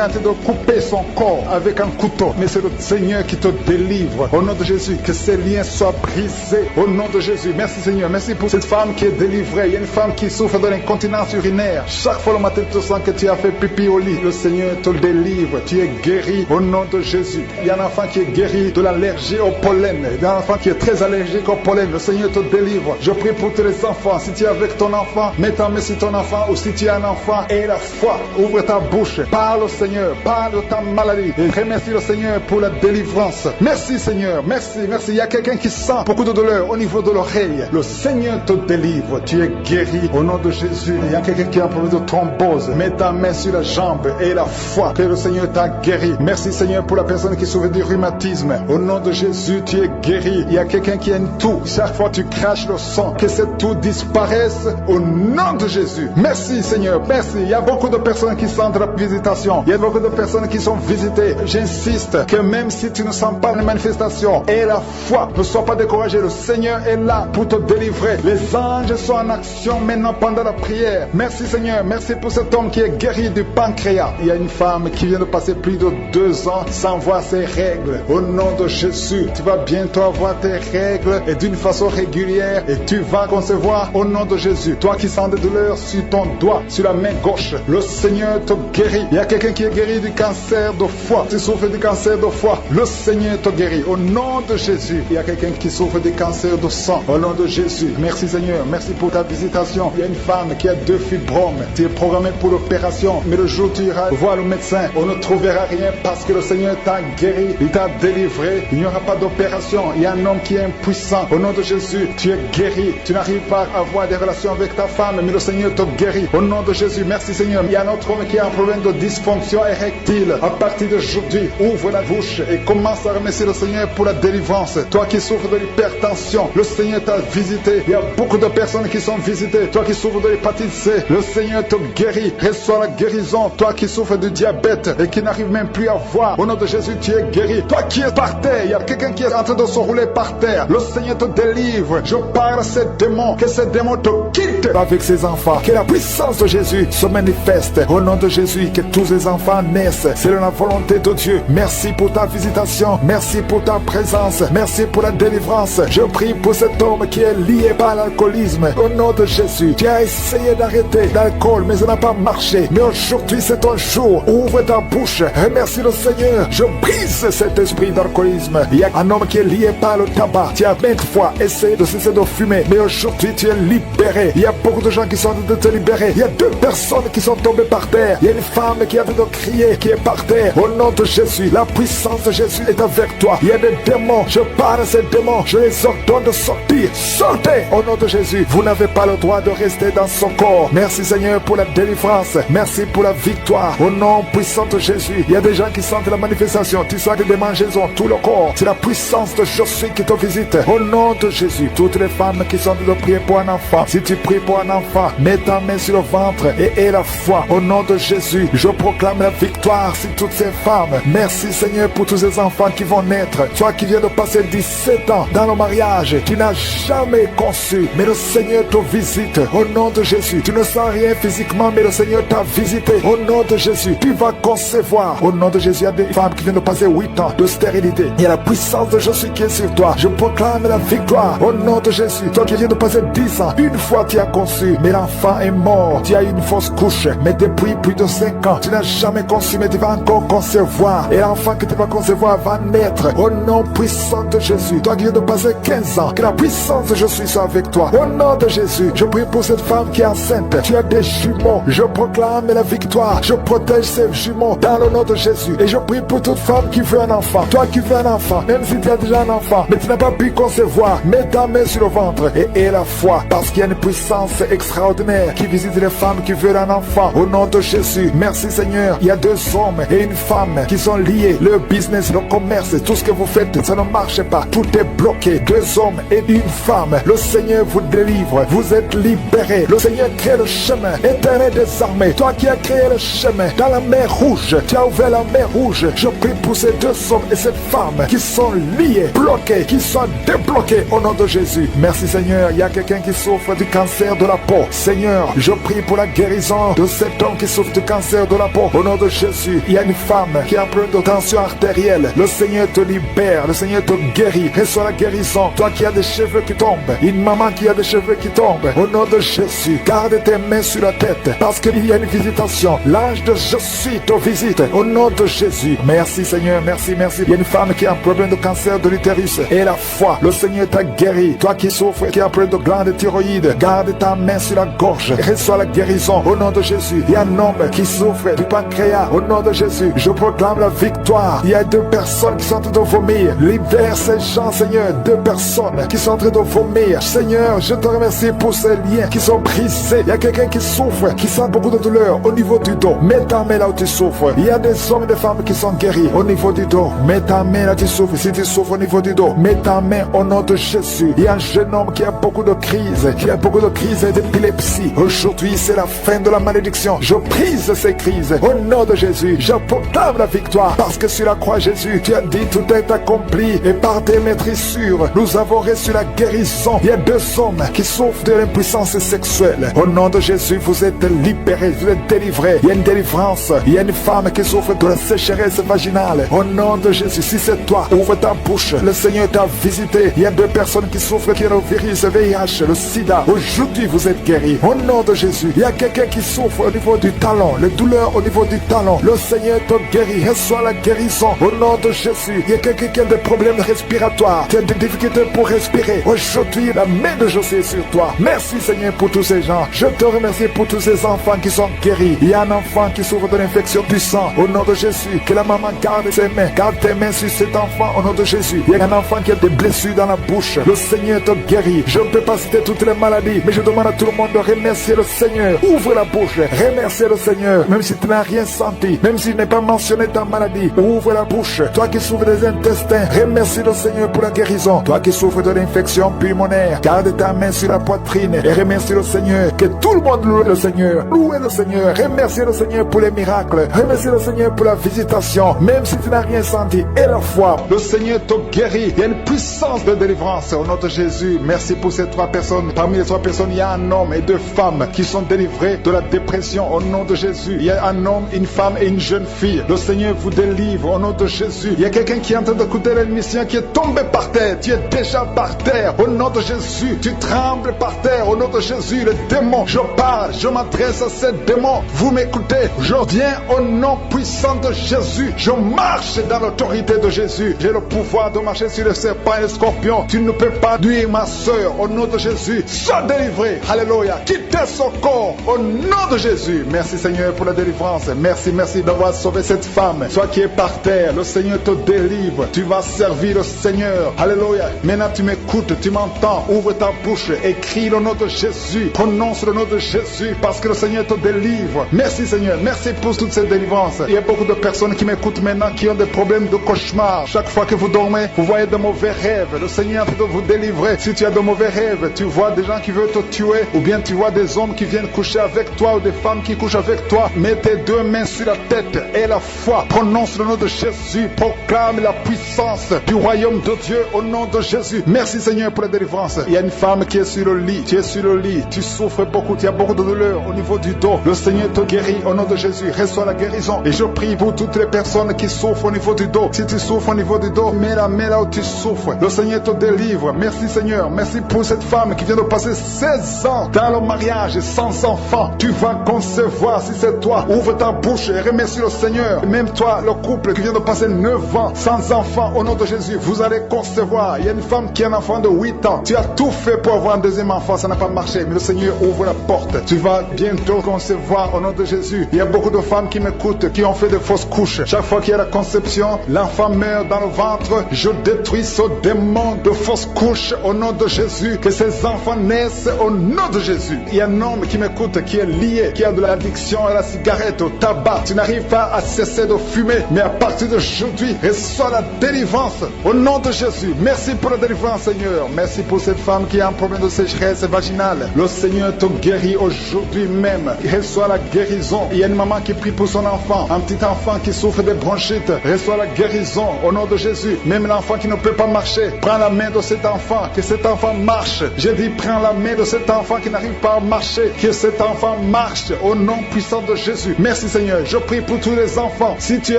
en train de couper son corps avec un couteau. Mais c'est le Seigneur qui te délivre au nom de Jésus. Que ces liens soient brisés au nom de Jésus. Merci Seigneur. Merci pour cette femme qui est délivrée. Il y a une femme qui souffre de l'incontinence urinaire. Chaque fois le matin tu sens que tu as fait pipi au lit. Le Seigneur te délivre. Tu es guéri au nom de Jésus. Il y a un enfant qui est guéri de l'allergie au pollen. Il y a un enfant qui est très allergique au pollen. Le Seigneur te délivre. Je prie pour tous les enfants. Si tu es avec ton enfant, mets ta main sur ton enfant. Ou si tu as un enfant et la foi, ouvre ta bouche. Parle au Seigneur. Parle de ta maladie. guéri. Et remercie le Seigneur pour la délivrance. Merci Seigneur, merci. Il y a quelqu'un qui sent beaucoup de douleur au niveau de l'oreille. Le Seigneur te délivre, tu es guéri au nom de Jésus. Il y a quelqu'un qui a un problème de thrombose. Mets ta main sur la jambe et la foi que le Seigneur t'a guéri. Merci Seigneur pour la personne qui souffre du rhumatisme. Au nom de Jésus, tu es guéri. Il y a quelqu'un qui a une toux. Chaque fois tu craches le sang, que cette toux disparaisse au nom de Jésus. Merci Seigneur, merci. Il y a beaucoup de personnes qui sentent la visitation. Il y a beaucoup de personnes qui sont visitées. J'insiste que même si tu ne sens pas les manifestations, et la foi, ne sois pas découragé. Le Seigneur est là pour te délivrer. Les anges sont en action maintenant pendant la prière. Merci Seigneur, merci pour cet homme qui est guéri du pancréas. Il y a une femme qui vient de passer plus de 2 ans sans voir ses règles. Au nom de Jésus, tu vas bientôt avoir tes règles et d'une façon régulière et tu vas concevoir au nom de Jésus. Toi qui sens des douleurs sur ton doigt, sur la main gauche, le Seigneur te guérit. Il y a quelqu'un qui est guéri du cancer de foie. Tu souffres du cancer de foie, le Seigneur te guérit. Au nom de Jésus, il y a quelqu'un qui souffre du cancer de sang. Au nom de Jésus, merci Seigneur, merci pour ta visitation. Il y a une femme qui a 2 fibromes. Tu es programmé pour l'opération, mais le jour où tu iras voir le médecin, on ne trouvera rien parce que le Seigneur t'a guéri, il t'a délivré. Il n'y aura pas d'opération. Il y a un homme qui est impuissant. Au nom de Jésus, tu es guéri. Tu n'arrives pas à avoir des relations avec ta femme, mais le Seigneur te guérit. Au nom de Jésus, merci Seigneur. Il y a un autre homme qui a un problème de dysfonction érectile. À partir d'aujourd'hui, ouvre la bouche et commence à remercier le Seigneur pour la délivrance. Toi qui souffres de l'hypertension, le Seigneur t'a visité. Il y a beaucoup de personnes qui sont visitées. Toi qui souffres de l'hépatite C, le Seigneur te guérit. Reçois la guérison. Toi qui souffres du diabète et qui n'arrive même plus à voir, au nom de Jésus, tu es guéri. Toi qui es par terre, il y a quelqu'un qui est en train de se rouler par terre. Le Seigneur te délivre. Je parle à ces démons, que ces démons te quittent avec ses enfants. Que la puissance de Jésus se manifeste. Au nom de Jésus, que tous les enfants naissent. C'est la volonté de Dieu. Merci pour ta visitation. Merci pour ta présence. Merci pour la délivrance. Je prie pour cet homme qui est lié par l'alcoolisme. Au nom de Jésus, tu as essayé d'arrêter l'alcool, mais ça n'a pas marché. Mais aujourd'hui, c'est ton jour. Ouvre ta bouche. Remercie le Seigneur. Je brise cet esprit d'alcoolisme. Il y a un homme qui est lié par le tabac. Tu as 20 fois essayé de cesser de fumer, mais aujourd'hui, tu es libéré. Il y a beaucoup de gens qui sont en train de te libérer. Il y a 2 personnes qui sont tombées par terre. Il y a une femme qui est en train de crier, qui est par terre. Au nom de Jésus, la puissance de Jésus est avec toi. Il y a des démons. Je parle à ces démons. Je les ordonne de sortir. Sortez au nom de Jésus. Vous n'avez pas le droit de rester dans son corps. Merci Seigneur pour la délivrance. Merci pour la victoire. Au nom puissant de Jésus. Il y a des gens qui sentent la manifestation. Tu sens des démangeaisons tout le corps. C'est la puissance de Jésus qui te visite. Au nom de Jésus. Toutes les femmes qui sont de prier pour un enfant. Si tu pries pour un enfant, mets ta main sur le ventre et aie la foi. Au nom de Jésus, je proclame la victoire sur toutes ces femmes. Merci Seigneur pour tous ces enfants qui vont naître. Toi qui viens de passer 17 ans dans le mariage, tu n'as jamais conçu, mais le Seigneur te visite. Au nom de Jésus, tu ne sens rien physiquement, mais le Seigneur t'a visité. Au nom de Jésus, tu vas concevoir. Au nom de Jésus, il y a des femmes qui viennent de passer 8 ans de stérilité. Il y a la puissance de Jésus qui est sur toi. Je proclame la victoire. Au nom de Jésus, toi qui viens de passer 10 ans, une fois tu as conçu, mais l'enfant est mort. Tu as eu une fausse couche, mais depuis plus de 5 ans, tu n'as jamais conçu, mais tu vas encore concevoir. Et l'enfant que tu vas concevoir va naître. Au nom puissant de Jésus, toi qui viens de passer 15 ans, que la puissance de Jésus soit avec toi. Au nom de Jésus, je prie pour cette femme qui est enceinte. Tu as des jumeaux. Je proclame la victoire. Je protège ces jumeaux dans le nom de Jésus. Et je prie pour toute femme qui veut un enfant. Toi qui veux un enfant, même si tu as déjà un enfant, mais tu n'as pas pu concevoir, mets ta main sur le ventre et aie la foi, parce qu'il y a une puissance extraordinaire qui visite les femmes qui veulent un enfant. Au nom de Jésus, merci Seigneur. Il y a 2 hommes et une femme qui sont liés. Le business, le commerce, tout ce que vous faites, ça ne marche pas. Tout est bloqué. 2 hommes et une femme. Le Seigneur vous délivre. Vous êtes libérés. Le Seigneur crée le chemin. Éternel des armées, toi qui as créé le chemin dans la mer rouge, tu as ouvert la mer rouge. Je prie pour ces 2 hommes et cette femme qui sont liés, bloqués, qui sont débloqués au nom de Jésus. Merci Seigneur. Il y a quelqu'un qui souffre du cancer de la peau. Seigneur, je prie pour la guérison de cet homme qui souffre du cancer de la peau. Au nom de Jésus, il y a une femme qui a un problème de tension artérielle. Le Seigneur te libère. Le Seigneur te guérit. Reçois la guérison. Toi qui as des cheveux qui tombent. Une maman qui a des cheveux qui tombent. Au nom de Jésus, garde tes mains sur la tête parce qu'il y a une visitation. L'ange de Jésus te visite. Au nom de Jésus. Merci Seigneur. Merci, merci. Il y a une femme qui a un problème de cancer de l'utérus. Et la foi. Le Seigneur t'a guéri. Toi qui souffres, qui a un problème de glande thyroïde. Garde garde ta main sur la gorge. Reçois la guérison au nom de Jésus. Il y a un homme qui souffre du pancréas. Au nom de Jésus, je proclame la victoire. Il y a 2 personnes qui sont en train de vomir. Libère ces gens, Seigneur. 2 personnes qui sont en train de vomir. Seigneur, je te remercie pour ces liens qui sont brisés. Il y a quelqu'un qui souffre, qui sent beaucoup de douleur au niveau du dos. Mets ta main là où tu souffres. Il y a des hommes et des femmes qui sont guéris au niveau du dos. Mets ta main là où tu souffres. Si tu souffres au niveau du dos, mets ta main au nom de Jésus. Il y a un jeune homme qui a beaucoup de crises, qui a beaucoup de crises d'épilepsie. Aujourd'hui, c'est la fin de la malédiction. Je brise ces crises au nom de Jésus. Je proclame la victoire parce que sur la croix, Jésus, tu as dit tout est accompli et par tes maîtrissures, nous avons reçu la guérison. Il y a 2 hommes qui souffrent de l'impuissance sexuelle. Au nom de Jésus, vous êtes libérés, vous êtes délivrés. Il y a une délivrance. Il y a une femme qui souffre de la sécheresse vaginale. Au nom de Jésus, si c'est toi, ouvre ta bouche. Le Seigneur t'a visité. Il y a 2 personnes qui souffrent qui ont le virus, le VIH, le sida. Aujourd'hui, vous êtes guéris. Au nom de Jésus, il y a quelqu'un qui souffre au niveau du talon, les douleurs au niveau du talon. Le Seigneur te guérit. Reçois la guérison au nom de Jésus. Il y a quelqu'un qui a des problèmes respiratoires, qui a des difficultés pour respirer. Aujourd'hui, la main de Jésus est sur toi. Merci Seigneur pour tous ces gens. Je te remercie pour tous ces enfants qui sont guéris. Il y a un enfant qui souffre de l'infection du sang. Au nom de Jésus, que la maman garde ses mains, garde tes mains sur cet enfant au nom de Jésus. Il y a un enfant qui a des blessures dans la bouche. Le Seigneur te guérit. Je ne peux pas citer toutes les maladies, mais je demande à tout le monde de remercier le Seigneur. Ouvre la bouche, remercier le Seigneur. Même si tu n'as rien senti, même si tu n'as pas mentionné ta maladie, ouvre la bouche. Toi qui souffres des intestins, remercie le Seigneur pour la guérison. Toi qui souffres de l'infection pulmonaire, garde ta main sur la poitrine et remercie le Seigneur. Que tout le monde loue le Seigneur. Louez le Seigneur. Remercie le Seigneur pour les miracles. Remercie le Seigneur pour la visitation. Même si tu n'as rien senti, et la foi, le Seigneur te guérit. Il y a une puissance de délivrance au nom de Jésus. Merci pour ces 3 personnes. Parmi les 3 personnes, il y a un homme et 2 femmes qui sont délivrés de la dépression au nom de Jésus. Il y a un homme, une femme et une jeune fille. Le Seigneur vous délivre au nom de Jésus. Il y a quelqu'un qui est en train d'écouter l'émission qui est tombé par terre. Tu es déjà par terre au nom de Jésus. Tu trembles par terre au nom de Jésus. Le démon, je parle, je m'adresse à ces démons. Vous m'écoutez, je viens au nom puissant de Jésus. Je marche dans l'autorité de Jésus. J'ai le pouvoir de marcher sur les serpents et les scorpions. Tu ne peux pas nuire ma soeur au nom de Jésus. Sois délivré. Alléluia. Quittez son corps au nom de Jésus. Merci Seigneur pour la délivrance. Merci d'avoir sauvé cette femme. Toi qui es par terre, le Seigneur te délivre. Tu vas servir le Seigneur. Alléluia. Maintenant tu m'écoutes, tu m'entends. Ouvre ta bouche et crie le nom de Jésus. Prononce le nom de Jésus parce que le Seigneur te délivre. Merci Seigneur. Merci pour toute cette délivrance. Il y a beaucoup de personnes qui m'écoutent maintenant qui ont des problèmes de cauchemar. Chaque fois que vous dormez, vous voyez de mauvais rêves. Le Seigneur peut vous délivrer. Si tu as de mauvais rêves, tu vois des gens qui veulent te tuer ou bien tu vois des hommes qui viennent coucher avec toi ou des femmes qui couchent avec toi, mets tes 2 mains sur la tête et la foi. Prononce le nom de Jésus. Proclame la puissance du royaume de Dieu au nom de Jésus. Merci Seigneur pour la délivrance. Il y a une femme qui est sur le lit. Tu es sur le lit. Tu souffres beaucoup. Tu as beaucoup de douleur au niveau du dos. Le Seigneur te guérit au nom de Jésus. Reçois la guérison. Et je prie pour toutes les personnes qui souffrent au niveau du dos. Si tu souffres au niveau du dos, mets la main là où tu souffres. Le Seigneur te délivre. Merci Seigneur. Merci pour cette femme qui vient de passer 16 ans dans le mariage sans enfant. Tu vas concevoir si c'est toi. Ouvre ta bouche et remercie le Seigneur. Même toi, le couple qui vient de passer 9 ans sans enfant, au nom de Jésus, vous allez concevoir. Il y a une femme qui a un enfant de 8 ans. Tu as tout fait pour avoir un deuxième enfant, ça n'a pas marché. Mais le Seigneur ouvre la porte. Tu vas bientôt concevoir au nom de Jésus. Il y a beaucoup de femmes qui m'écoutent, qui ont fait de fausses couches. Chaque fois qu'il y a la conception, l'enfant meurt dans le ventre. Je détruis ce démon de fausses couches au nom de Jésus. Que ces enfants naissent au nom de Jésus. Il y a un homme qui m'écoute, qui est lié, qui a de l'addiction à la cigarette, au tabac. Tu n'arrives pas à cesser de fumer, mais à partir d'aujourd'hui, reçois la délivrance au nom de Jésus. Merci pour la délivrance, Seigneur. Merci pour cette femme qui a un problème de sécheresse vaginale. Le Seigneur te guérit aujourd'hui même. Reçois la guérison. Il y a une maman qui prie pour son enfant, un petit enfant qui souffre de bronchite. Reçois la guérison au nom de Jésus. Même l'enfant qui ne peut pas marcher, prends la main de cet enfant, que cet enfant marche. J'ai dit, prends la main de cet enfant qui n'arrive pas à marcher, que cet enfant marche au nom puissant de Jésus. Merci Seigneur. Je prie pour tous les enfants. Si tu es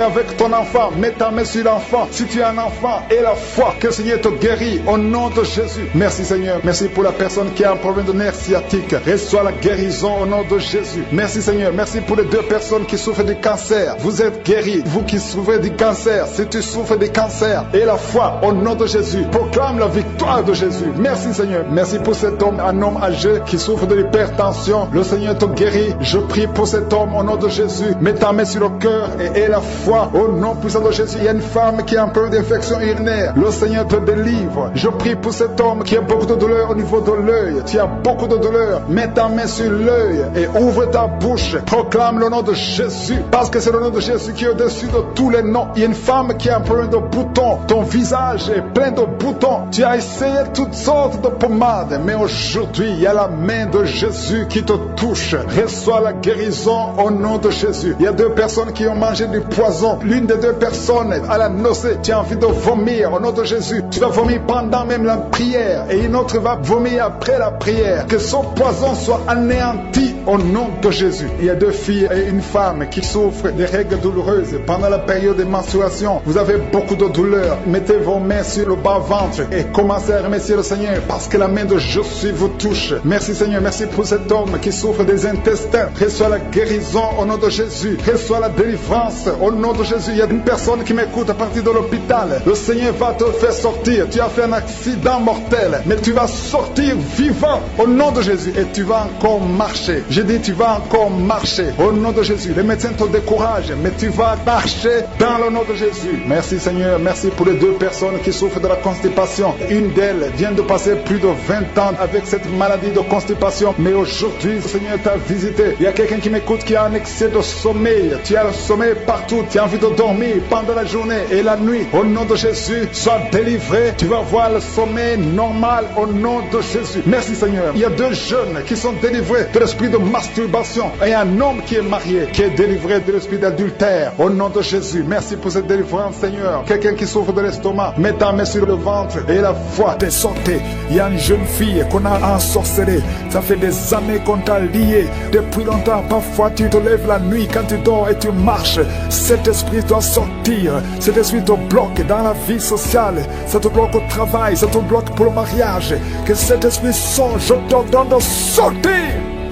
avec ton enfant, mets ta main sur l'enfant. Si tu es un enfant, et la foi, que le Seigneur te guérit au nom nom de Jésus. Merci Seigneur. Merci pour la personne qui a un problème de nerf sciatique. Reçois la guérison au nom de Jésus. Merci Seigneur. Merci pour les 2 personnes qui souffrent du cancer. Vous êtes guéris. Vous qui souffrez du cancer, si tu souffres du cancer, et la foi au nom de Jésus, proclame la victoire de Jésus. Merci Seigneur. Merci pour cet homme, un homme âgé qui souffre de l'hypertension. Le Seigneur te guérit. Je prie pour cet homme au nom de Jésus. Mets ta main sur le cœur et aie la foi au nom puissant de Jésus. Il y a une femme qui a un peu d'infection urinaire. Le Seigneur te délivre. Je prie pour cet homme qui a beaucoup de douleur au niveau de l'œil. Tu as beaucoup de douleur. Mets ta main sur l'œil et ouvre ta bouche. Proclame le nom de Jésus, parce que c'est le nom de Jésus qui est au-dessus de tous les noms. Il y a une femme qui a un problème de boutons. Ton visage est plein de boutons. Tu as essayé toutes sortes de pommades, mais aujourd'hui, il y a la main de Jésus qui te touche. Reçois la guérison au nom de Jésus. Il y a 2 personnes qui ont mangé du poison. L'une des 2 personnes a la nausée. Tu as envie de vomir au nom de Jésus. Tu vas vomir pendant même la prière et une autre va vomir après la prière. Que son poison soit anéanti au nom de Jésus. Il y a 2 filles et une femme qui souffrent des règles douloureuses pendant la période de menstruation. Vous avez beaucoup de douleur. Mettez vos mains sur le bas-ventre et commencez à remercier le Seigneur, parce que la main de Jésus vous touche. Merci Seigneur. Merci pour cet homme qui souffre des intestins. Reçois la guérison au nom de Jésus. Reçois la délivrance au nom de Jésus. Il y a une personne qui m'écoute à partir de l'hôpital. Le Seigneur va te faire sortir. Tu as fait un accident mortel, mais tu vas sortir vivant au nom de Jésus et tu vas encore marcher. J'ai dit tu vas encore marcher au nom de Jésus. Les médecins te découragent, mais tu vas marcher dans le nom de Jésus. Merci Seigneur. Merci pour les 2 personnes qui souffrent de la constipation. Une d'elles vient de passer plus de 20 ans avec cette maladie de constipation, mais aujourd'hui le Seigneur t'a visité. Il y a quelqu'un qui m'écoute qui a un excès de sommeil. Tu as le sommeil partout. Tu as envie de dormir pendant la journée et la nuit. Au nom de Jésus, sois délivré. Tu vas voir le sommeil normal au nom de Jésus. Merci Seigneur. Il y a 2 jeunes qui sont délivrés de l'esprit de masturbation et un homme qui est marié qui est délivré de l'esprit d'adultère au nom de Jésus. Merci pour cette délivrance Seigneur. Quelqu'un qui souffre de l'estomac, mets ta main sur le ventre et la foi t'est sortie. Il y a une jeune fille qu'on a ensorcelée. Ça fait des années qu'on t'a lié. Depuis longtemps, parfois tu te lèves la nuit quand tu dors et tu marches. Cet esprit doit sortir. Cet esprit te bloque dans la vie sociale. Ça te bloque au travail. Ça te bloque pour le mariage. Que cet esprit sorte. Je t'ordonne de sortir.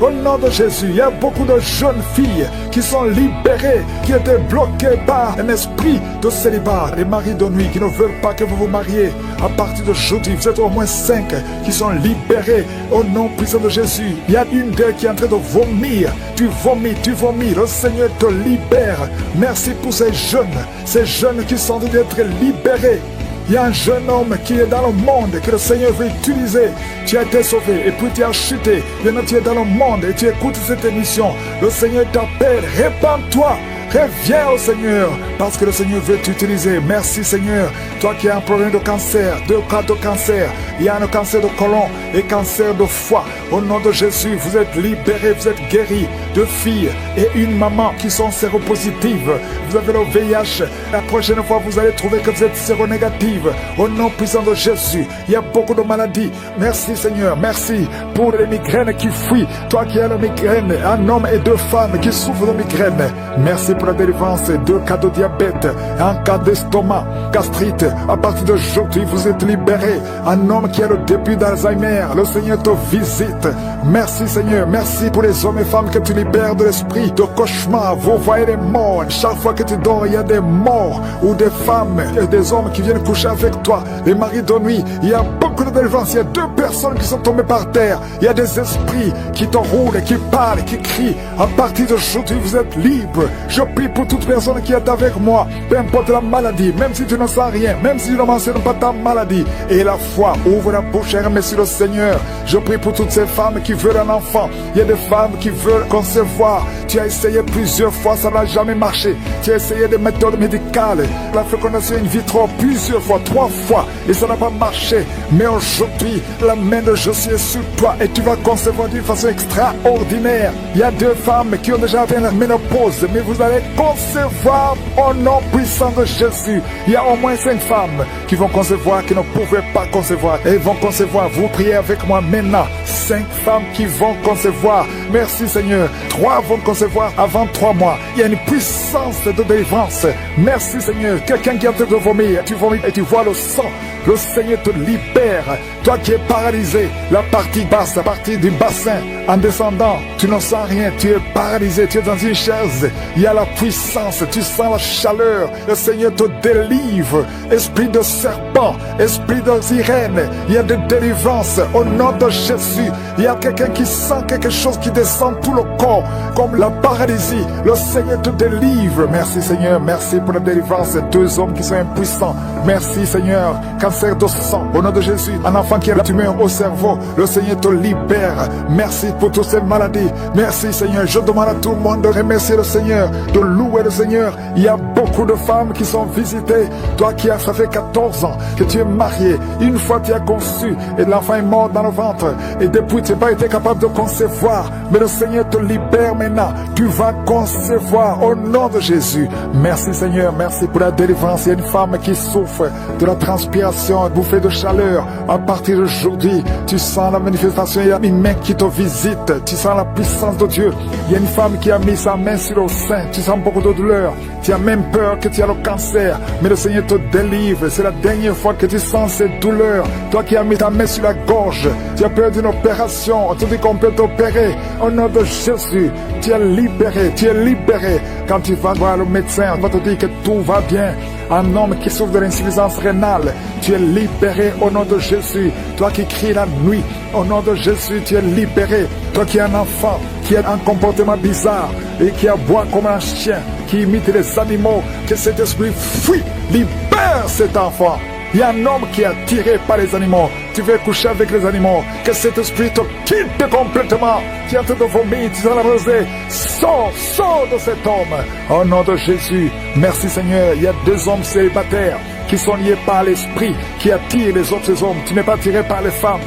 Au nom de Jésus, il y a beaucoup de jeunes filles qui sont libérées, qui étaient bloquées par un esprit de célibat. Les maris de nuit qui ne veulent pas que vous vous mariez. À partir d'aujourd'hui, vous êtes au moins 5 qui sont libérés au nom puissant de Jésus. Il y a une d'elles qui est en train de vomir. Tu vomis. Le Seigneur te libère. Merci pour ces jeunes qui sont en train d'être libérés. Il y a un jeune homme qui est dans le monde que le Seigneur veut utiliser. Tu as été sauvé et puis tu as chuté. Maintenant tu es dans le monde et tu écoutes cette émission. Le Seigneur t'appelle. Répands-toi. Reviens au Seigneur, parce que le Seigneur veut t'utiliser. Merci Seigneur. Toi qui as un problème de cancer, 2 cas de cancer, il y a un cancer de côlon et cancer de foie. Au nom de Jésus, vous êtes libérés, vous êtes guéris. 2 filles et une maman qui sont séropositives. Vous avez le VIH. La prochaine fois, vous allez trouver que vous êtes séronégative. Au nom puissant de Jésus, il y a beaucoup de maladies. Merci Seigneur. Merci pour les migraines qui fuient. Toi qui as la migraine, un homme et 2 femmes qui souffrent de migraine. Merci pour la délivrance. 2 cas de diabète, un cas d'estomac, gastrite. À partir d'aujourd'hui, vous êtes libérés. Un homme qui a le début d'Alzheimer, le Seigneur te visite. Merci Seigneur. Merci pour les hommes et femmes que tu libères de l'esprit de cauchemar. Vous voyez les morts. Chaque fois que tu dors, il y a des morts ou des femmes et des hommes qui viennent coucher avec toi. Les maris de nuit, il y a beaucoup de délivrance. Il y a 2 personnes qui sont tombées par terre. Il y a des esprits qui t'enroulent, qui parlent, qui crient. À partir d'aujourd'hui, vous êtes libres. Je prie pour toute personne qui est avec moi, peu importe la maladie, même si tu ne sens rien, même si tu ne mentionnes pas ta maladie. Et la foi, ouvre la bouche et remercie le Seigneur. Je prie pour toutes ces femmes qui veulent un enfant. Il y a des femmes qui veulent concevoir. Tu as essayé plusieurs fois, ça n'a jamais marché. Tu as essayé des méthodes médicales, la fécondation in vitro plusieurs fois, 3 fois, et ça n'a pas marché. Mais aujourd'hui, la main de Jésus est sur toi et tu vas concevoir d'une façon extraordinaire. Il y a 2 femmes qui ont déjà atteint la ménopause, mais vous allez concevoir au nom puissant de Jésus. Il y a au moins 5 femmes qui vont concevoir, qui ne pouvaient pas concevoir, et vont concevoir. Vous priez avec moi maintenant. 5 femmes qui vont concevoir. Merci Seigneur. 3 vont concevoir avant 3 mois. Il y a une puissance de délivrance. Merci Seigneur. Quelqu'un qui est en train de vomir, tu vomis et tu vois le sang. le Seigneur te libère. Toi qui es paralysé, la partie basse, la partie du bassin, en descendant, tu ne sens rien, tu es paralysé, tu es dans une chaise, il y a la puissance, tu sens la chaleur, le Seigneur te délivre. Esprit de serpent, esprit de sirène, il y a de délivrance au nom de Jésus. Il y a quelqu'un qui sent quelque chose qui descend tout le corps, comme la paralysie, le Seigneur te délivre. Merci Seigneur, merci pour la délivrance. 2 hommes qui sont impuissants, merci Seigneur. Cancer de sang, au nom de Jésus. Un enfant qui a la tumeur au cerveau, le Seigneur te libère. Merci pour toutes ces maladies, merci Seigneur. Je demande à tout le monde de remercier le Seigneur, de louer le Seigneur. Il y a beaucoup de femmes qui sont visitées. Toi qui as, ça fait 14 ans que tu es marié, une fois tu as conçu et l'enfant est mort dans le ventre, et depuis tu n'as pas été capable de concevoir, mais le Seigneur te libère maintenant, tu vas concevoir au nom de Jésus. Merci Seigneur, merci pour la délivrance. Il y a une femme qui souffre de la transpiration, bouffée de chaleur. À partir d'aujourd'hui, tu sens la manifestation, il y a une main qui te visite, tu sens la puissance de Dieu. Il y a une femme qui a mis sa main sur le sein, tu sens beaucoup de douleur, tu as même peur que tu as le cancer, mais le Seigneur te délivre. C'est la dernière fois que tu sens cette douleur. Toi qui as mis ta main sur la gorge, tu as peur d'une opération, on te dit qu'on peut t'opérer. Au nom de Jésus, tu es libéré, tu es libéré. Quand tu vas voir le médecin, on va te dire que tout va bien. Un homme qui souffre de l'insuffisance rénale, tu es libéré au nom de Jésus. Toi qui cries la nuit, au nom de Jésus, tu es libéré. Toi qui es un enfant, qui a un comportement bizarre et qui aboie comme un chien, qui imite les animaux, que cet esprit fuit, libère cet enfant. Il y a un homme qui est attiré par les animaux. Tu veux coucher avec les animaux. Que cet esprit te quitte complètement. Tu es en train de vomir, tu es la rosée. Sors de cet homme. Au nom de Jésus. Merci Seigneur. Il y a 2 hommes célibataires qui sont liés par l'esprit, qui attirent les autres hommes. Tu n'es pas attiré par les femmes,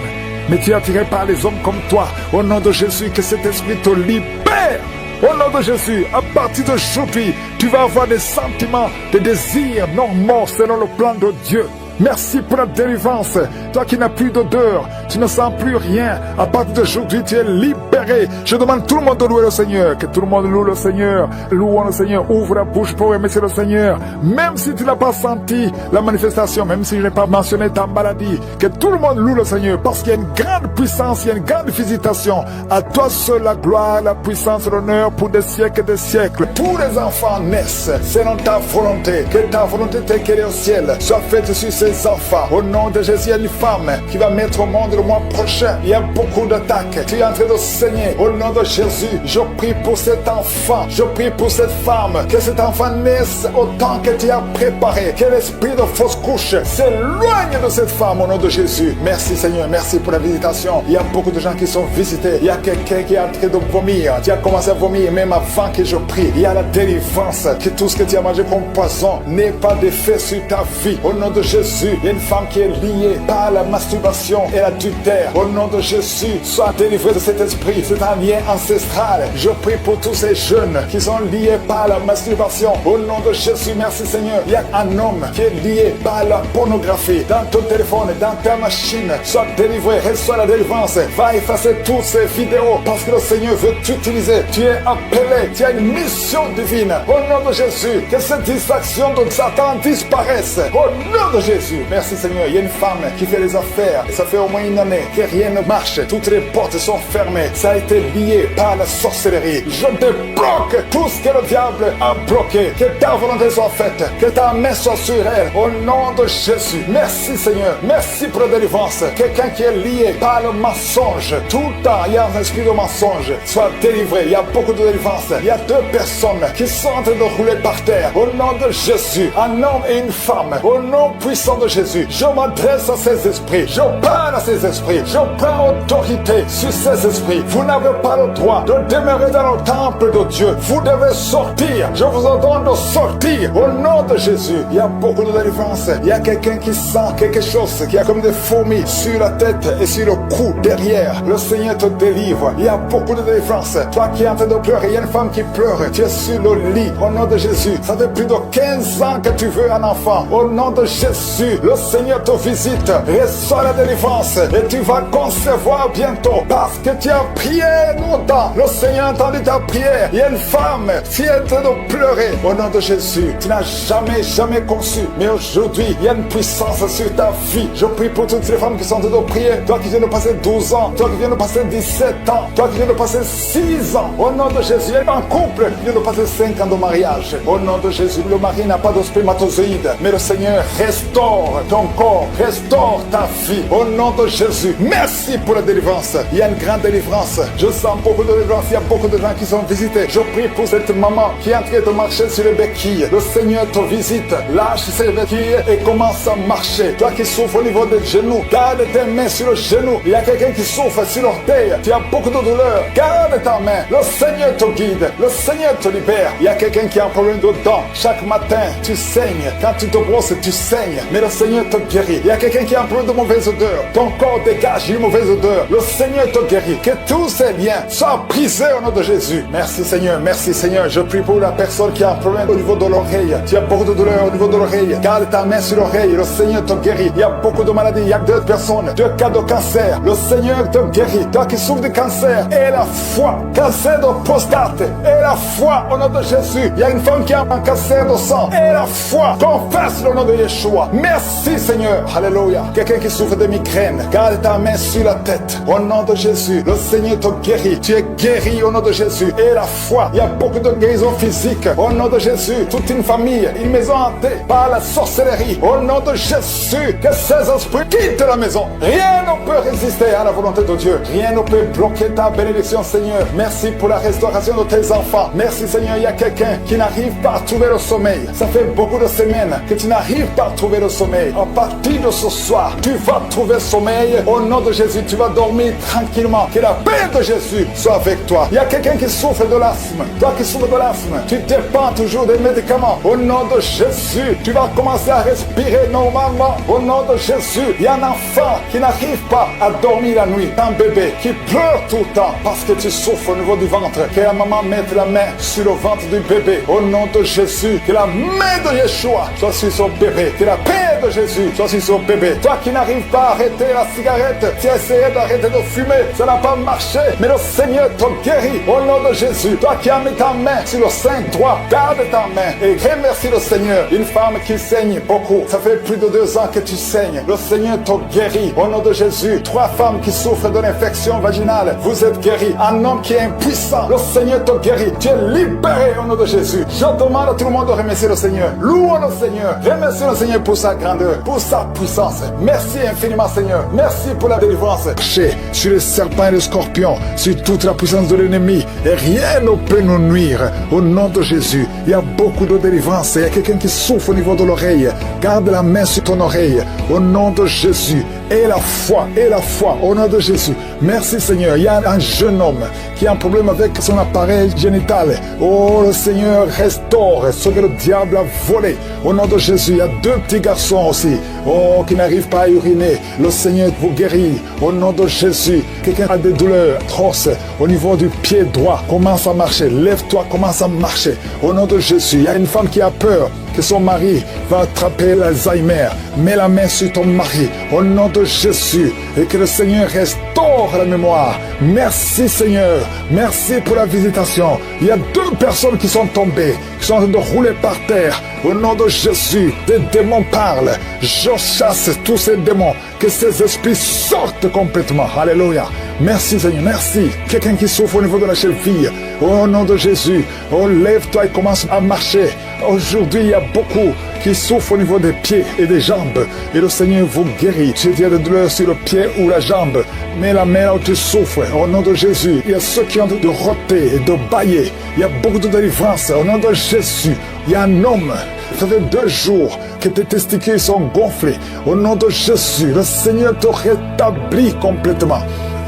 mais tu es attiré par les hommes comme toi. Au nom de Jésus, que cet esprit te libère. Au nom de Jésus, à partir d'aujourd'hui, tu vas avoir des sentiments, des désirs normaux selon le plan de Dieu. Merci pour la délivrance. Toi qui n'as plus d'odeur, tu ne sens plus rien. À partir d'aujourd'hui, tu es libéré. Je demande tout le monde de louer le Seigneur. Que tout le monde loue le Seigneur. Louons le Seigneur. Ouvre la bouche pour remercier le Seigneur. Même si tu n'as pas senti la manifestation, même si je n'ai pas mentionné ta maladie, que tout le monde loue le Seigneur. Parce qu'il y a une grande puissance, il y a une grande visitation. À toi seul la gloire, la puissance, l'honneur pour des siècles et des siècles. Tous les enfants naissent selon ta volonté. Que ta volonté telle qu'elle est au ciel soit faite sur ces enfants. Au nom de Jésus, il y a une femme qui va mettre au monde le mois prochain. Il y a beaucoup d'attaques. Tu es en train de saigner. Au nom de Jésus, je prie pour cet enfant. Je prie pour cette femme. Que cet enfant naisse au temps que tu as préparé. Que l'esprit de fausse couche s'éloigne de cette femme au nom de Jésus. Merci Seigneur, merci pour la visitation. Il y a beaucoup de gens qui sont visités. Il y a quelqu'un qui est en train de vomir. Tu as commencé à vomir même avant que je prie. Il y a la délivrance. Que tout ce que tu as mangé comme poison n'ait pas d'effet sur ta vie. Au nom de Jésus, il y a une femme qui est liée par la masturbation et l'adultère. Au nom de Jésus, sois délivré de cet esprit. C'est un lien ancestral. Je prie pour tous ces jeunes qui sont liés par la masturbation. Au nom de Jésus, merci Seigneur. Il y a un homme qui est lié par la pornographie. Dans ton téléphone, dans ta machine, sois délivré, reçois la délivrance. Va effacer toutes ces vidéos parce que le Seigneur veut t'utiliser. Tu es appelé, tu as une mission divine. Au nom de Jésus, que cette distraction de Satan disparaisse. Au nom de Jésus. Merci Seigneur. Il y a une femme qui fait les affaires. Ça fait au moins une année que rien ne marche. Toutes les portes sont fermées. Ça a été lié par la sorcellerie. Je débloque tout ce que le diable a bloqué. Que ta volonté soit faite. Que ta main soit sur elle. Au nom de Jésus. Merci Seigneur. Merci pour la délivrance. Quelqu'un qui est lié par le mensonge. Tout le temps, il y a un esprit de mensonge. Soit délivré. Il y a beaucoup de délivrance. Il y a 2 personnes qui sont en train de rouler par terre. Au nom de Jésus. Un homme et une femme. Au nom puissant de Jésus, je m'adresse à ces esprits, je parle à ces esprits, je prends autorité sur ces esprits. Vous n'avez pas le droit de demeurer dans le temple de Dieu, vous devez sortir. Je vous ordonne de sortir au nom de Jésus. Il y a beaucoup de délivrance. Il y a quelqu'un qui sent quelque chose qui a comme des fourmis sur la tête et sur le cou derrière. Le Seigneur te délivre. Il y a beaucoup de délivrance. Toi qui es en train de pleurer, il y a une femme qui pleure, tu es sur le lit. Au nom de Jésus, ça fait plus de 15 ans que tu veux un enfant. Au nom de Jésus, Jésus, le Seigneur te visite. Reçois la délivrance et tu vas concevoir bientôt parce que tu as prié longtemps. Le Seigneur a entendu ta prière. Il y a une femme qui est en train de pleurer. Au nom de Jésus, tu n'as jamais conçu. Mais aujourd'hui, il y a une puissance sur ta vie. Je prie pour toutes les femmes qui sont en train de prier. Toi qui viens de passer 12 ans, toi qui viens de passer 17 ans, toi qui viens de passer 6 ans. Au nom de Jésus, il y a un couple qui vient de passer 5 ans de mariage. Au nom de Jésus, le mari n'a pas de spermatozoïde, mais le Seigneur restaure ton corps, restaure ta vie. Au nom de Jésus, merci pour la délivrance. Il y a une grande délivrance. Je sens beaucoup de délivrance. Il y a beaucoup de gens qui sont visités. Je prie pour cette maman qui est en train de marcher sur les béquilles. Le Seigneur te visite. Lâche ses béquilles et commence à marcher. Toi qui souffres au niveau des genoux, garde tes mains sur le genou. Il y a quelqu'un qui souffre sur l'orteil. Tu as beaucoup de douleur. Garde ta main. Le Seigneur te guide. Le Seigneur te libère. Il y a quelqu'un qui a un problème de dents. Chaque matin, tu saignes. Quand tu te brosses, tu saignes. Mais le Seigneur te guérit. Il y a quelqu'un qui a un problème de mauvaise odeur. Ton corps dégage une mauvaise odeur. Le Seigneur te guérit. Que tous ces liens soient brisés au nom de Jésus. Merci Seigneur. Merci Seigneur. Je prie pour la personne qui a un problème au niveau de l'oreille. Tu as beaucoup de douleur au niveau de l'oreille. Garde ta main sur l'oreille. Le Seigneur te guérit. Il y a beaucoup de maladies. Il y a 2 personnes. 2 cas de cancer. Le Seigneur te guérit. Toi qui souffres de cancer, et la foi. Cancer de prostate, et la foi au nom de Jésus. Il y a une femme qui a un cancer de sang, et la foi. Confesse le nom de Yeshua. Merci Seigneur. Alléluia. Quelqu'un qui souffre de migraine, garde ta main sur la tête. Au nom de Jésus, le Seigneur te guérit. Tu es guéri au nom de Jésus. Et la foi. Il y a beaucoup de guérisons physiques. Au nom de Jésus, toute une famille, une maison hantée par la sorcellerie. Au nom de Jésus, que ces esprits quittent la maison. Rien ne peut résister à la volonté de Dieu. Rien ne peut bloquer ta bénédiction, Seigneur. Merci pour la restauration de tes enfants. Merci, Seigneur. Il y a quelqu'un qui n'arrive pas à trouver le sommeil. Ça fait beaucoup de semaines que tu n'arrives pas à trouver le sommeil. À partir de ce soir, tu vas trouver le sommeil. Au nom de Jésus, tu vas dormir tranquillement. Que la paix de Jésus soit avec toi. Il y a quelqu'un qui souffre de l'asthme. Toi qui souffres de l'asthme, tu dépends toujours des médicaments. Au nom de Jésus, tu vas commencer à respirer normalement. Au nom de Jésus, il y a un enfant qui n'arrive pas à dormir la nuit. Un bébé qui pleure tout le temps parce que tu souffres au niveau du ventre. Que la maman mette la main sur le ventre du bébé. Au nom de Jésus, que la main de Yeshua soit sur son bébé. Que la paix de Jésus soit sur son bébé. Toi qui n'arrives pas à arrêter la cigarette, tu as essayé d'arrêter de fumer. Ça n'a pas marché. Mais le Seigneur te guérit. Au nom de Jésus, toi qui as mis ta main sur le sein droit, garde ta main et remercie le Seigneur. Une femme qui saigne beaucoup. Ça fait plus de 2 ans que tu saignes. Le Seigneur te guérit. Au nom de Jésus, 3 femmes qui souffrent de l'infection vaginale, vous êtes guéris. Un homme qui est impuissant, le Seigneur te guérit. Tu es libéré au nom de Jésus. Je demande à tout le monde de remercier le Seigneur. Louons le Seigneur. Remercie le Seigneur pour sa grandeur, pour sa puissance. Merci infiniment, Seigneur. Merci pour la délivrance. Marchez sur les serpents et les scorpions, sur toute la puissance de l'ennemi, et rien ne peut nous nuire. Au nom de Jésus, il y a beaucoup de délivrance. Il y a quelqu'un qui souffre au niveau de l'oreille. Garde la main sur ton oreille. Au nom de Jésus. Et la foi, au nom de Jésus. Merci Seigneur. Il y a un jeune homme qui a un problème avec son appareil génital. Oh, le Seigneur restaure ce que le diable a volé. Au nom de Jésus, il y a 2 petits garçons aussi. Oh, qui n'arrivent pas à uriner. Le Seigneur vous guérit. Au nom de Jésus. Quelqu'un a des douleurs atroces au niveau du pied droit. Commence à marcher. Lève-toi, commence à marcher. Au nom de Jésus. Il y a une femme qui a peur que son mari va attraper l'Alzheimer. Mets la main sur ton mari au nom de Jésus et que le Seigneur restaure la mémoire. Merci Seigneur, merci pour la visitation. Il y a 2 personnes qui sont tombées, qui sont en train de rouler par terre. Au nom de Jésus, des démons parlent. Je chasse tous ces démons, que ces esprits sortent complètement. Alléluia. Merci Seigneur, merci. Quelqu'un qui souffre au niveau de la cheville, au nom de Jésus, oh, lève-toi et commence à marcher. Aujourd'hui, il y a beaucoup qui souffrent au niveau des pieds et des jambes. Et le Seigneur vous guérit. Si tu as des douleurs sur le pied ou la jambe, mets la main là où tu souffres. Au nom de Jésus, il y a ceux qui ont de roter et de bailler. Il y a beaucoup de délivrance. Au nom de Jésus, il y a un homme. Ça fait 2 jours que tes testicules sont gonflés. Au nom de Jésus, le Seigneur te rétablit complètement.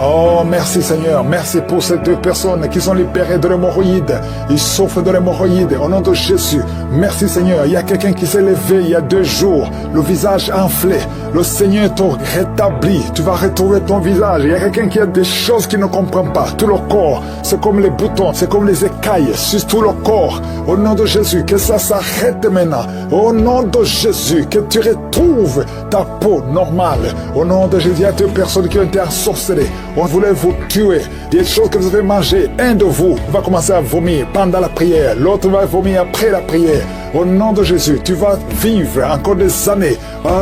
Oh, merci Seigneur. Merci pour ces 2 personnes qui sont libérées de l'hémorroïde. Ils souffrent de l'hémorroïde. Au nom de Jésus. Merci Seigneur. Il y a quelqu'un qui s'est levé il y a 2 jours. Le visage enflé. Le Seigneur te rétablit. Tu vas retrouver ton visage. Il y a quelqu'un qui a des choses qu'il ne comprend pas. Tout le corps, c'est comme les boutons, c'est comme les écailles sur tout le corps. Au nom de Jésus, que ça s'arrête maintenant. Au nom de Jésus, que tu retrouves ta peau normale. Au nom de Jésus, il y a deux personnes qui ont été ensorcelées. On voulait vous tuer. Des choses que vous avez mangées. Un de vous va commencer à vomir pendant la prière. L'autre va vomir après la prière. Au nom de Jésus, tu vas vivre encore des années.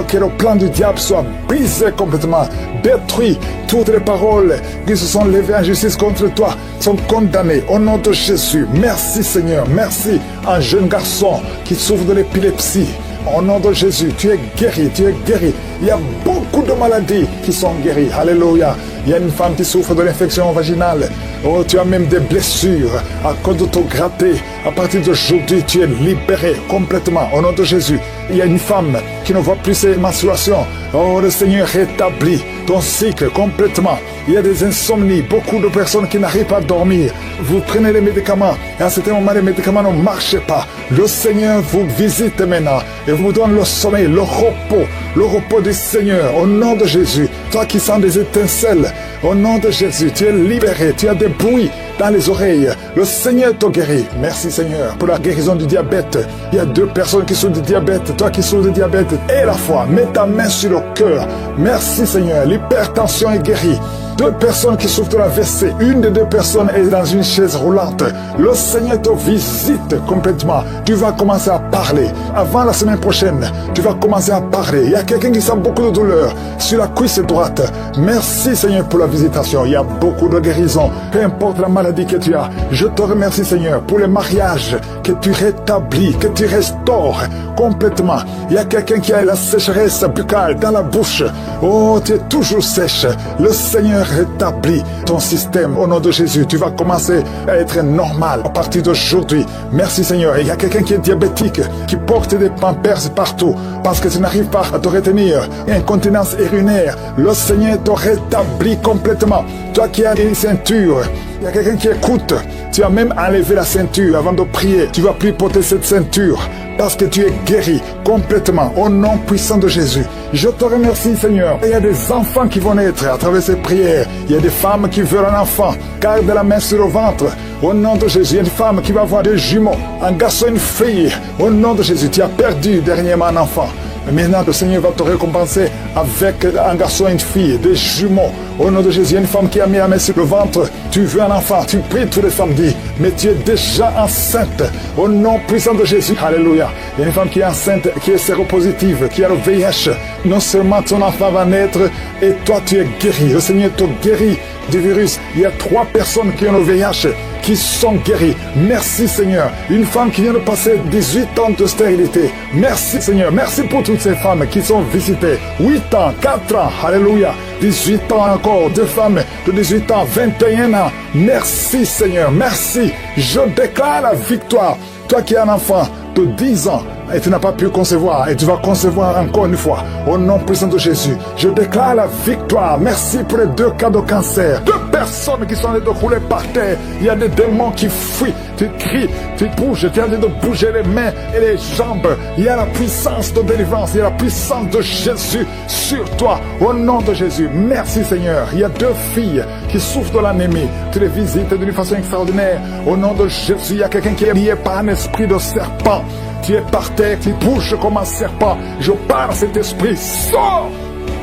Que le plan du diable soit brisé complètement, détruit. Toutes les paroles qui se sont levées en justice contre toi sont condamnées. Au nom de Jésus, merci Seigneur, merci. Un jeune garçon qui souffre de l'épilepsie. Au nom de Jésus, tu es guéri, tu es guéri. Il y a beaucoup de maladies qui sont guéries. Alléluia. Il y a une femme qui souffre de l'infection vaginale. Oh, tu as même des blessures à cause de ton gratté. À partir d'aujourd'hui, tu es libéré complètement. Au nom de Jésus, il y a une femme qui ne voit plus ses menstruations. Oh, le Seigneur rétablit ton cycle complètement. Il y a des insomnies, beaucoup de personnes qui n'arrivent pas à dormir. Vous prenez les médicaments et à certains moments, les médicaments ne marchent pas. Le Seigneur vous visite maintenant et vous donne le sommeil, le repos du Seigneur. Au nom de Jésus, toi qui sens des étincelles, au nom de Jésus, tu es libéré, tu as des bruits dans les oreilles. Le Seigneur te guérit. Merci Seigneur pour la guérison du diabète. Il y a deux personnes qui souffrent du diabète. Toi qui souffres du diabète et la foi, mets ta main sur le cœur. Merci Seigneur. L'hypertension est guérie. Deux personnes qui souffrent de la WC. Une des deux personnes est dans une chaise roulante. Le Seigneur te visite complètement. Tu vas commencer à parler. Avant la semaine prochaine, tu vas commencer à parler. Il y a quelqu'un qui sent beaucoup de douleur sur la cuisse droite. Merci Seigneur pour la visitation. Il y a beaucoup de guérison. Peu importe la maladie que tu as. Je te remercie Seigneur pour les mariages que tu rétablis, que tu restaures complètement. Il y a quelqu'un qui a la sécheresse buccale dans la bouche. Oh, tu es toujours sèche. Le Seigneur rétablit ton système au nom de Jésus. Tu vas commencer à être normal à partir d'aujourd'hui. Merci Seigneur. Il y a quelqu'un qui est diabétique, qui porte des pampers partout parce que tu n'arrives pas à te retenir. Incontinence urinaire. Le Seigneur te rétablit complètement. Toi qui as une ceinture, il y a quelqu'un qui écoute. Tu as même enlevé la ceinture avant de prier. Tu vas plus porter cette ceinture parce que tu es guéri complètement au nom puissant de Jésus. Je te remercie Seigneur. Et il y a des enfants qui vont naître à travers ces prières. Il y a des femmes qui veulent un enfant. Garde la main sur le ventre. Au nom de Jésus, il y a une femme qui va avoir des jumeaux. Un garçon et une fille. Au nom de Jésus, tu as perdu dernièrement un enfant. Maintenant, le Seigneur va te récompenser avec un garçon et une fille, des jumeaux. Au nom de Jésus, il y a une femme qui a mis la main sur le ventre. Tu veux un enfant, tu pries tous les samedis, mais tu es déjà enceinte. Au nom puissant de Jésus, alléluia. Il y a une femme qui est enceinte, qui est séropositive, qui a le VIH. Non seulement ton enfant va naître, et toi tu es guéri. Le Seigneur te guérit du virus. Il y a 3 personnes qui ont le VIH, qui sont guéris. Merci Seigneur. Une femme qui vient de passer 18 ans de stérilité. Merci Seigneur. Merci pour toutes ces femmes qui sont visitées. 8 ans, 4 ans, alléluia. 18 ans encore, 2 femmes de 18 ans, 21 ans. Merci Seigneur, merci. Je déclare la victoire. Toi qui as un enfant de 10 ans et tu n'as pas pu concevoir et tu vas concevoir encore une fois au nom puissant de Jésus, je déclare la victoire. Merci pour les 2 cas de cancer. 2 personnes qui sont en train de rouler par terre. Il y a des démons qui fuient. Tu cries, tu bouges, tu es en train de bouger les mains et les jambes. Il y a la puissance de délivrance, il y a la puissance de Jésus sur toi au nom de Jésus. Merci Seigneur. Il y a 2 filles qui souffrent de l'anémie. Tu les visites d'une façon extraordinaire. Au nom de Jésus, il y a quelqu'un qui est lié par un esprit de serpent. Tu es par terre, tu bouges comme un serpent. Je parle à cet esprit, sors!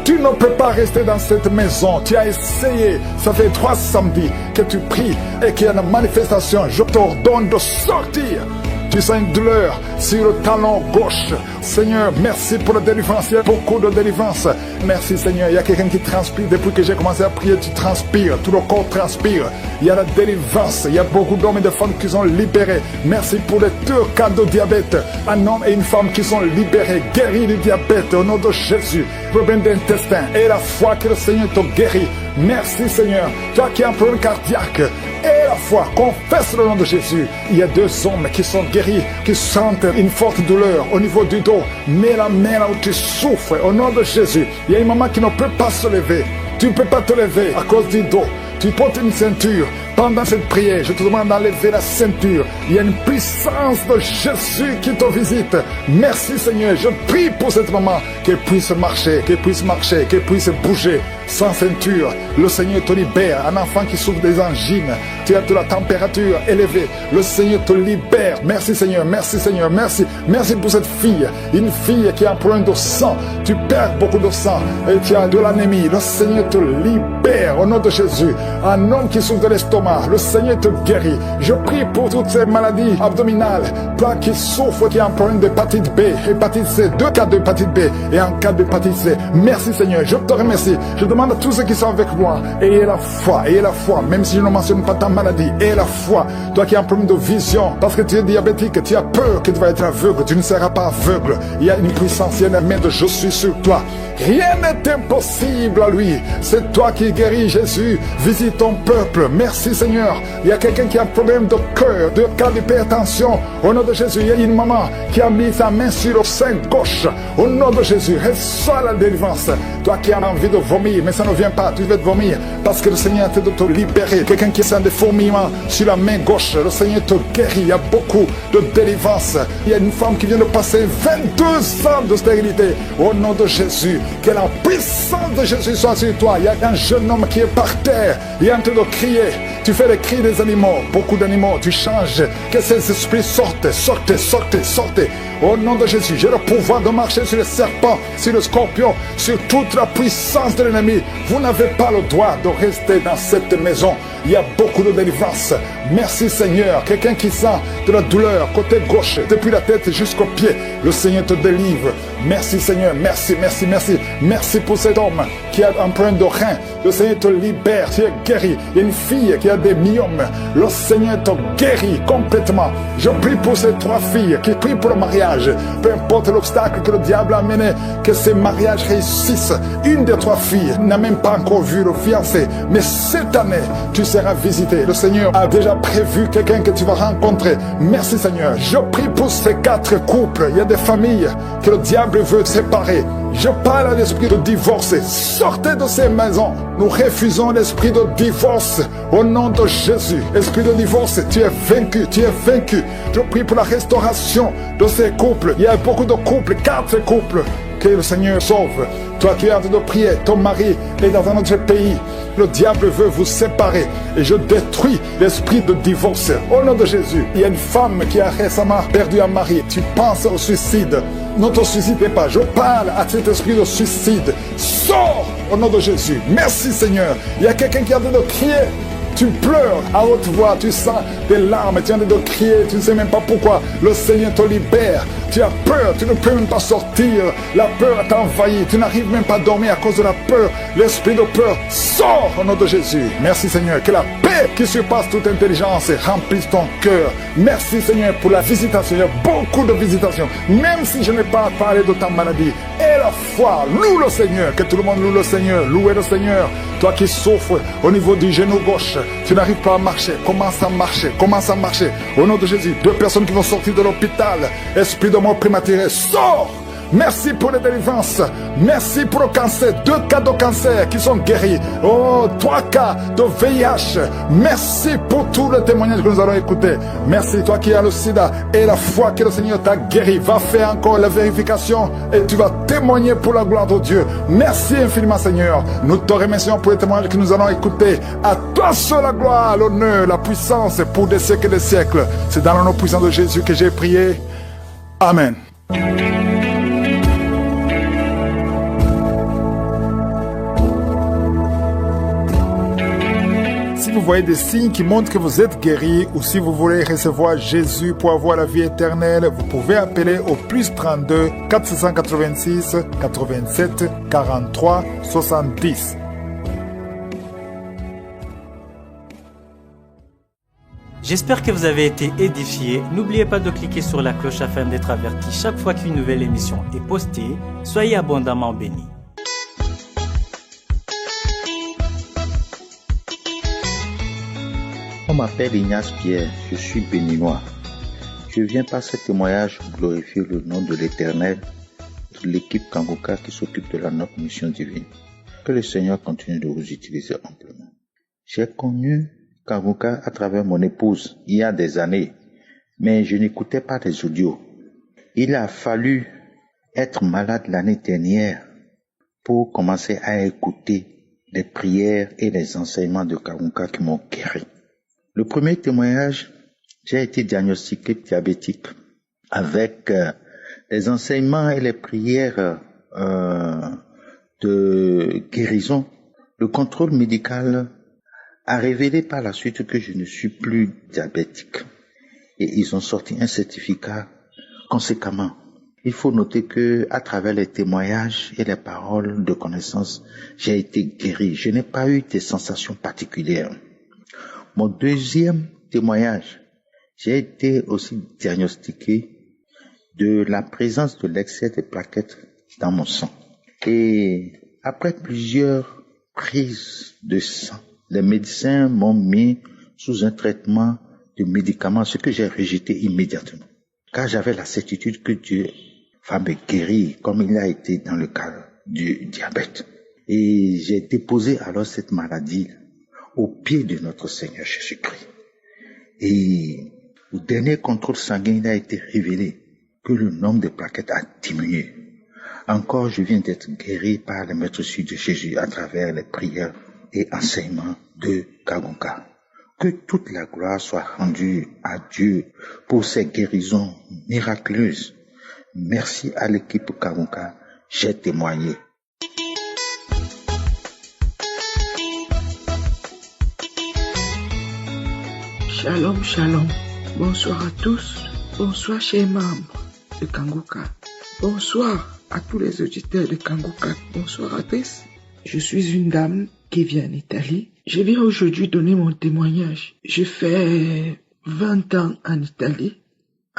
Tu ne peux pas rester dans cette maison. Tu as essayé. Ça fait 3 samedis que tu pries et qu'il y a une manifestation. Je t'ordonne de sortir. Tu sens une douleur sur le talon gauche. Seigneur, merci pour la délivrance. Il y a beaucoup de délivrance. Merci Seigneur. Il y a quelqu'un qui transpire. Depuis que j'ai commencé à prier, tu transpires. Tout le corps transpire. Il y a la délivrance. Il y a beaucoup d'hommes et de femmes qui sont libérés. Merci pour les 2 cas de diabète. Un homme et une femme qui sont libérés, guéris du diabète au nom de Jésus. Problème d'intestin et la foi que le Seigneur te guérit. Merci Seigneur. Toi qui as un problème cardiaque et la foi, confesse le nom de Jésus. Il y a 2 hommes qui sont guéris, qui sentent une forte douleur au niveau du dos. Mets la main là où tu souffres au nom de Jésus. Il y a une maman qui ne peut pas se lever. Tu ne peux pas te lever à cause du dos. Tu portes une ceinture. Pendant cette prière, je te demande d'enlever la ceinture. Il y a une puissance de Jésus qui te visite. Merci Seigneur, je prie pour cette maman qu'elle puisse marcher, qu'elle puisse bouger sans ceinture. Le Seigneur te libère. Un enfant qui souffre des angines, tu as de la température élevée, le Seigneur te libère. Merci Seigneur, merci Seigneur, merci. Merci pour cette fille, une fille qui a un problème de sang. Tu perds beaucoup de sang et tu as de l'anémie. Le Seigneur te libère au nom de Jésus. Un homme qui souffre de l'estomac, le Seigneur te guérit. Je prie pour toutes ces maladies abdominales. Toi qui souffres, qui a un problème d'hépatite B, hépatite C, 2 cas d'hépatite B et un cas d'hépatite C. Merci Seigneur, je te remercie. Je demande à tous ceux qui sont avec moi, ayez la foi, même si je ne mentionne pas ta maladie, ayez la foi. Toi qui as un problème de vision, parce que tu es diabétique, tu as peur que tu vas être aveugle, tu ne seras pas aveugle. Il y a une puissance, il y a une main de je suis sur toi. Rien n'est impossible à lui. C'est toi qui guéris, Jésus. Visite ton peuple. Merci Seigneur. Il y a quelqu'un qui a un problème de cœur, de cas d'hypertension. Au nom de Jésus, il y a une maman qui a mis sa main sur le sein gauche. Au nom de Jésus, reçois la délivrance. Toi qui as envie de vomir, mais ça ne vient pas, tu veux te vomir parce que le Seigneur te de te libérer. Quelqu'un qui sent des fourmillements sur la main gauche, le Seigneur te guérit. Il y a beaucoup de délivrance. Il y a une femme qui vient de passer 22 ans de stérilité. Au nom de Jésus, que la puissance de Jésus soit sur toi. Il y a un jeune homme qui est par terre, il est en train de crier. Tu fais les cris des animaux, beaucoup d'animaux, tu changes. Que ces esprits sortent. Au nom de Jésus, j'ai le pouvoir de marcher sur les serpents, sur le scorpion, sur toute la puissance de l'ennemi. Vous n'avez pas le droit de rester dans cette maison. Il y a beaucoup de délivrance. Merci Seigneur. Quelqu'un qui sent de la douleur côté gauche, depuis la tête jusqu'aux pieds, le Seigneur te délivre. Merci Seigneur, merci. Merci pour cet homme qui a un problème de rein. Le Seigneur te libère, tu es guéri. Il y a une fille qui a des myomes. Le Seigneur te guérit complètement. Je prie pour ces 3 filles qui prient pour le mariage. Peu importe l'obstacle que le diable a amené, que ces mariages réussissent. Une des 3 filles n'a même pas encore vu le fiancé. Mais cette année, tu seras visité. Le Seigneur a déjà prévu quelqu'un que tu vas rencontrer. Merci Seigneur. Je prie pour ces 4 couples. Il y a des familles que le diable veut séparer. Je parle à l'esprit de divorce. Sortez de ces maisons. Nous refusons l'esprit de divorce au nom de Jésus. Esprit de divorce, tu es vaincu. Je prie pour la restauration de ces couples. Il y a beaucoup de couples, 4 couples. Que le Seigneur sauve. Toi qui es en train de prier, ton mari est dans un autre pays. Le diable veut vous séparer. Et je détruis l'esprit de divorce. Au nom de Jésus, il y a une femme qui a récemment perdu un mari. Tu penses au suicide. Ne te suicidez pas. Je parle à cet esprit de suicide. Sors au nom de Jésus. Merci Seigneur. Il y a quelqu'un qui est en train de crier. Tu pleures à haute voix, tu sens des larmes, tu es en train de crier, tu ne sais même pas pourquoi. Le Seigneur te libère. Tu as peur, tu ne peux même pas sortir. La peur t'a envahi, tu n'arrives même pas à dormir à cause de la peur. L'esprit de peur sort au nom de Jésus. Merci Seigneur, que la paix qui surpasse toute intelligence remplisse ton cœur. Merci Seigneur pour la visitation. Il y a beaucoup de visitations. Même si je n'ai pas parlé de ta maladie. Et la foi, loue le Seigneur. Que tout le monde loue le Seigneur. Louez le Seigneur. Toi qui souffres au niveau du genou gauche, tu n'arrives pas à marcher. Commence à marcher. Au nom de Jésus, 2 personnes qui vont sortir de l'hôpital. Esprit de mort prématuré, sors! Merci pour les délivrances. Merci pour le cancer. 2 cas de cancer qui sont guéris. 3 cas de VIH. Merci pour tous les témoignages que nous allons écouter. Merci toi qui as le sida et la foi que le Seigneur t'a guéri. Va faire encore la vérification et tu vas témoigner pour la gloire de Dieu. Merci infiniment Seigneur. Nous te remercions pour les témoignages que nous allons écouter. À toi seul la gloire, l'honneur, la puissance pour des siècles et des siècles. C'est dans le nom puissant de Jésus que j'ai prié. Amen. Si vous voyez des signes qui montrent que vous êtes guéri ou si vous voulez recevoir Jésus pour avoir la vie éternelle, vous pouvez appeler au plus 32 486 87 43 70. J'espère que vous avez été édifiés. N'oubliez pas de cliquer sur la cloche afin d'être averti chaque fois qu'une nouvelle émission est postée. Soyez abondamment bénis. On m'appelle Ignace Pierre, je suis béninois. Je viens par ce témoignage glorifier le nom de l'Éternel, de l'équipe Kangoka qui s'occupe de la notre mission divine. Que le Seigneur continue de vous utiliser amplement. J'ai connu Kanguka à travers mon épouse il y a des années, mais je n'écoutais pas des audios. Il a fallu être malade l'année dernière pour commencer à écouter les prières et les enseignements de Kanguka qui m'ont guéri. Le premier témoignage, j'ai été diagnostiqué diabétique avec les enseignements et les prières de guérison. Le contrôle médical a révélé par la suite que je ne suis plus diabétique. Et ils ont sorti un certificat conséquemment. Il faut noter que à travers les témoignages et les paroles de connaissance, j'ai été guéri. Je n'ai pas eu des sensations particulières. Mon deuxième témoignage, j'ai été aussi diagnostiqué de la présence de l'excès de plaquettes dans mon sang. Et après plusieurs prises de sang, les médecins m'ont mis sous un traitement de médicaments, ce que j'ai rejeté immédiatement. Car j'avais la certitude que Dieu va me guérir, comme il a été dans le cas du diabète. Et j'ai déposé alors cette maladie au pied de notre Seigneur Jésus-Christ. Et au dernier contrôle sanguin, il a été révélé que le nombre de plaquettes a diminué. Encore, je viens d'être guéri par le Maître de Jésus à travers les prières et enseignements de Kanguka. Que toute la gloire soit rendue à Dieu pour ces guérisons miraculeuses. Merci à l'équipe Kanguka, j'ai témoigné. Shalom, shalom. Bonsoir à tous. Bonsoir chers membres de Kanguka. Bonsoir à tous les auditeurs de Kanguka. Bonsoir à tous. Je suis une dame qui vient en Italie. Je viens aujourd'hui donner mon témoignage. J'ai fait 20 ans en Italie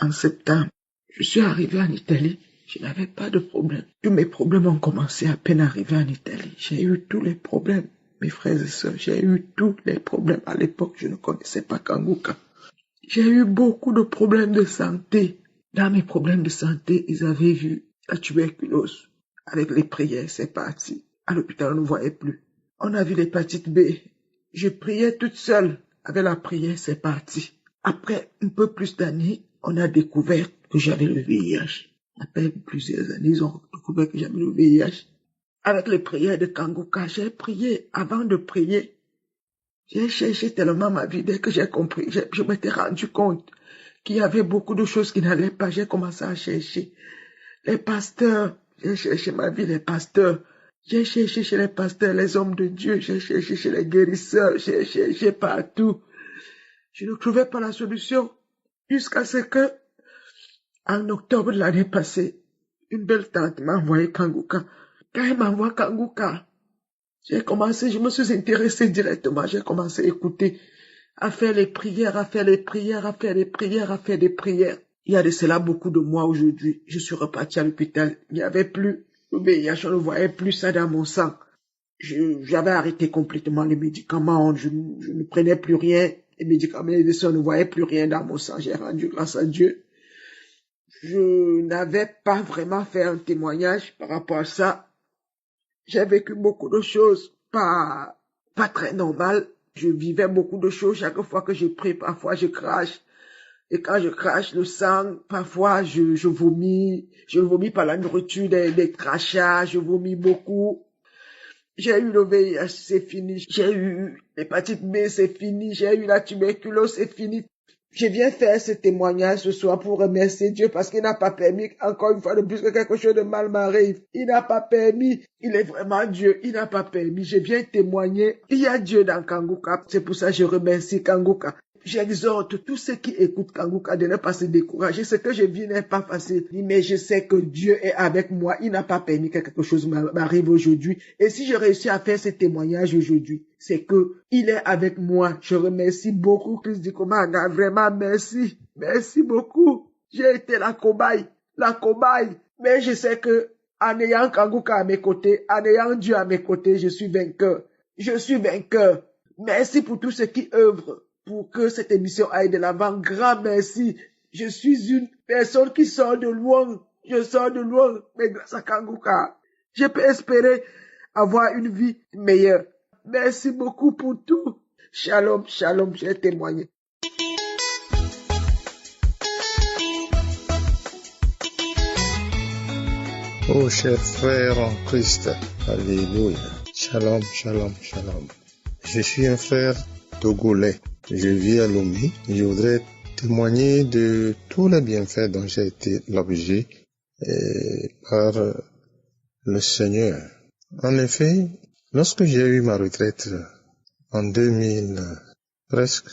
en septembre. Je suis arrivé en Italie. Je n'avais pas de problème. Tous mes problèmes ont commencé à peine arrivé en Italie. J'ai eu tous les problèmes. Mes frères et sœurs, j'ai eu tous les problèmes. À l'époque, je ne connaissais pas Kanguka. J'ai eu beaucoup de problèmes de santé. Dans mes problèmes de santé, ils avaient vu la tuberculose. Avec les prières, c'est parti. À l'hôpital, on ne voyait plus. On a vu l'hépatite B. Je priais toute seule. Avec la prière, c'est parti. Après un peu plus d'années, on a découvert que j'avais le VIH. Après plusieurs années, ils ont découvert que j'avais le VIH. Avec les prières de Kanguka, j'ai prié. Avant de prier, j'ai cherché tellement ma vie. Dès que j'ai compris, je m'étais rendu compte qu'il y avait beaucoup de choses qui n'allaient pas. J'ai commencé à chercher les pasteurs. J'ai cherché ma vie, les pasteurs. J'ai cherché chez les pasteurs, les hommes de Dieu. J'ai cherché chez les guérisseurs. J'ai cherché partout. Je ne trouvais pas la solution. Jusqu'à ce que, en octobre de l'année passée, une belle tante m'a envoyé Kanguka. Quand elle m'envoie Kanguka, j'ai commencé, je me suis intéressée directement. J'ai commencé à écouter, à faire les prières, à faire les prières, à faire les prières, à faire des prières. Il y a de cela beaucoup de mois aujourd'hui. Je suis reparti à l'hôpital. Il n'y avait plus le VIH, je ne voyais plus ça dans mon sang. J'avais arrêté complètement les médicaments. Je ne prenais plus rien. Les médicaments, les soins, je ne voyais plus rien dans mon sang. J'ai rendu grâce à Dieu. Je n'avais pas vraiment fait un témoignage par rapport à ça. J'ai vécu beaucoup de choses pas très normales. Je vivais beaucoup de choses. Chaque fois que je prie, parfois je crache. Et quand je crache le sang, parfois je vomis. Je vomis par la nourriture, des crachats. Je vomis beaucoup. J'ai eu le VIH, c'est fini. J'ai eu l'hépatite B, c'est fini. J'ai eu la tuberculose, c'est fini. Je viens faire ce témoignage ce soir pour remercier Dieu parce qu'il n'a pas permis, encore une fois de plus, que quelque chose de mal m'arrive. Il n'a pas permis. Il est vraiment Dieu. Il n'a pas permis. Je viens témoigner. Il y a Dieu dans Kanguka. C'est pour ça que je remercie Kanguka. J'exhorte tous ceux qui écoutent Kanguka de ne pas se décourager. Ce que je vis n'est pas facile, mais je sais que Dieu est avec moi. Il n'a pas permis que quelque chose m'arrive aujourd'hui. Et si je réussis à faire ce témoignage aujourd'hui, c'est que il est avec moi. Je remercie beaucoup Christ Dikomanga. Vraiment, merci. Merci beaucoup. J'ai été la cobaye. Mais je sais que en ayant Kanguka à mes côtés, en ayant Dieu à mes côtés, je suis vainqueur. Merci pour tous ceux qui œuvrent pour que cette émission aille de l'avant. Grand merci. Je suis une personne qui sort de loin. Je sors de loin, mais grâce à Kanguka, je peux espérer avoir une vie meilleure. Merci beaucoup pour tout. Shalom, shalom, j'ai témoigné. Oh, chers frères en Christ, alléluia. Shalom, shalom, shalom. Je suis un frère togolais. Je vis à Lomé. Je voudrais témoigner de tous les bienfaits dont j'ai été l'objet par le Seigneur. En effet, lorsque j'ai eu ma retraite en 2000, presque,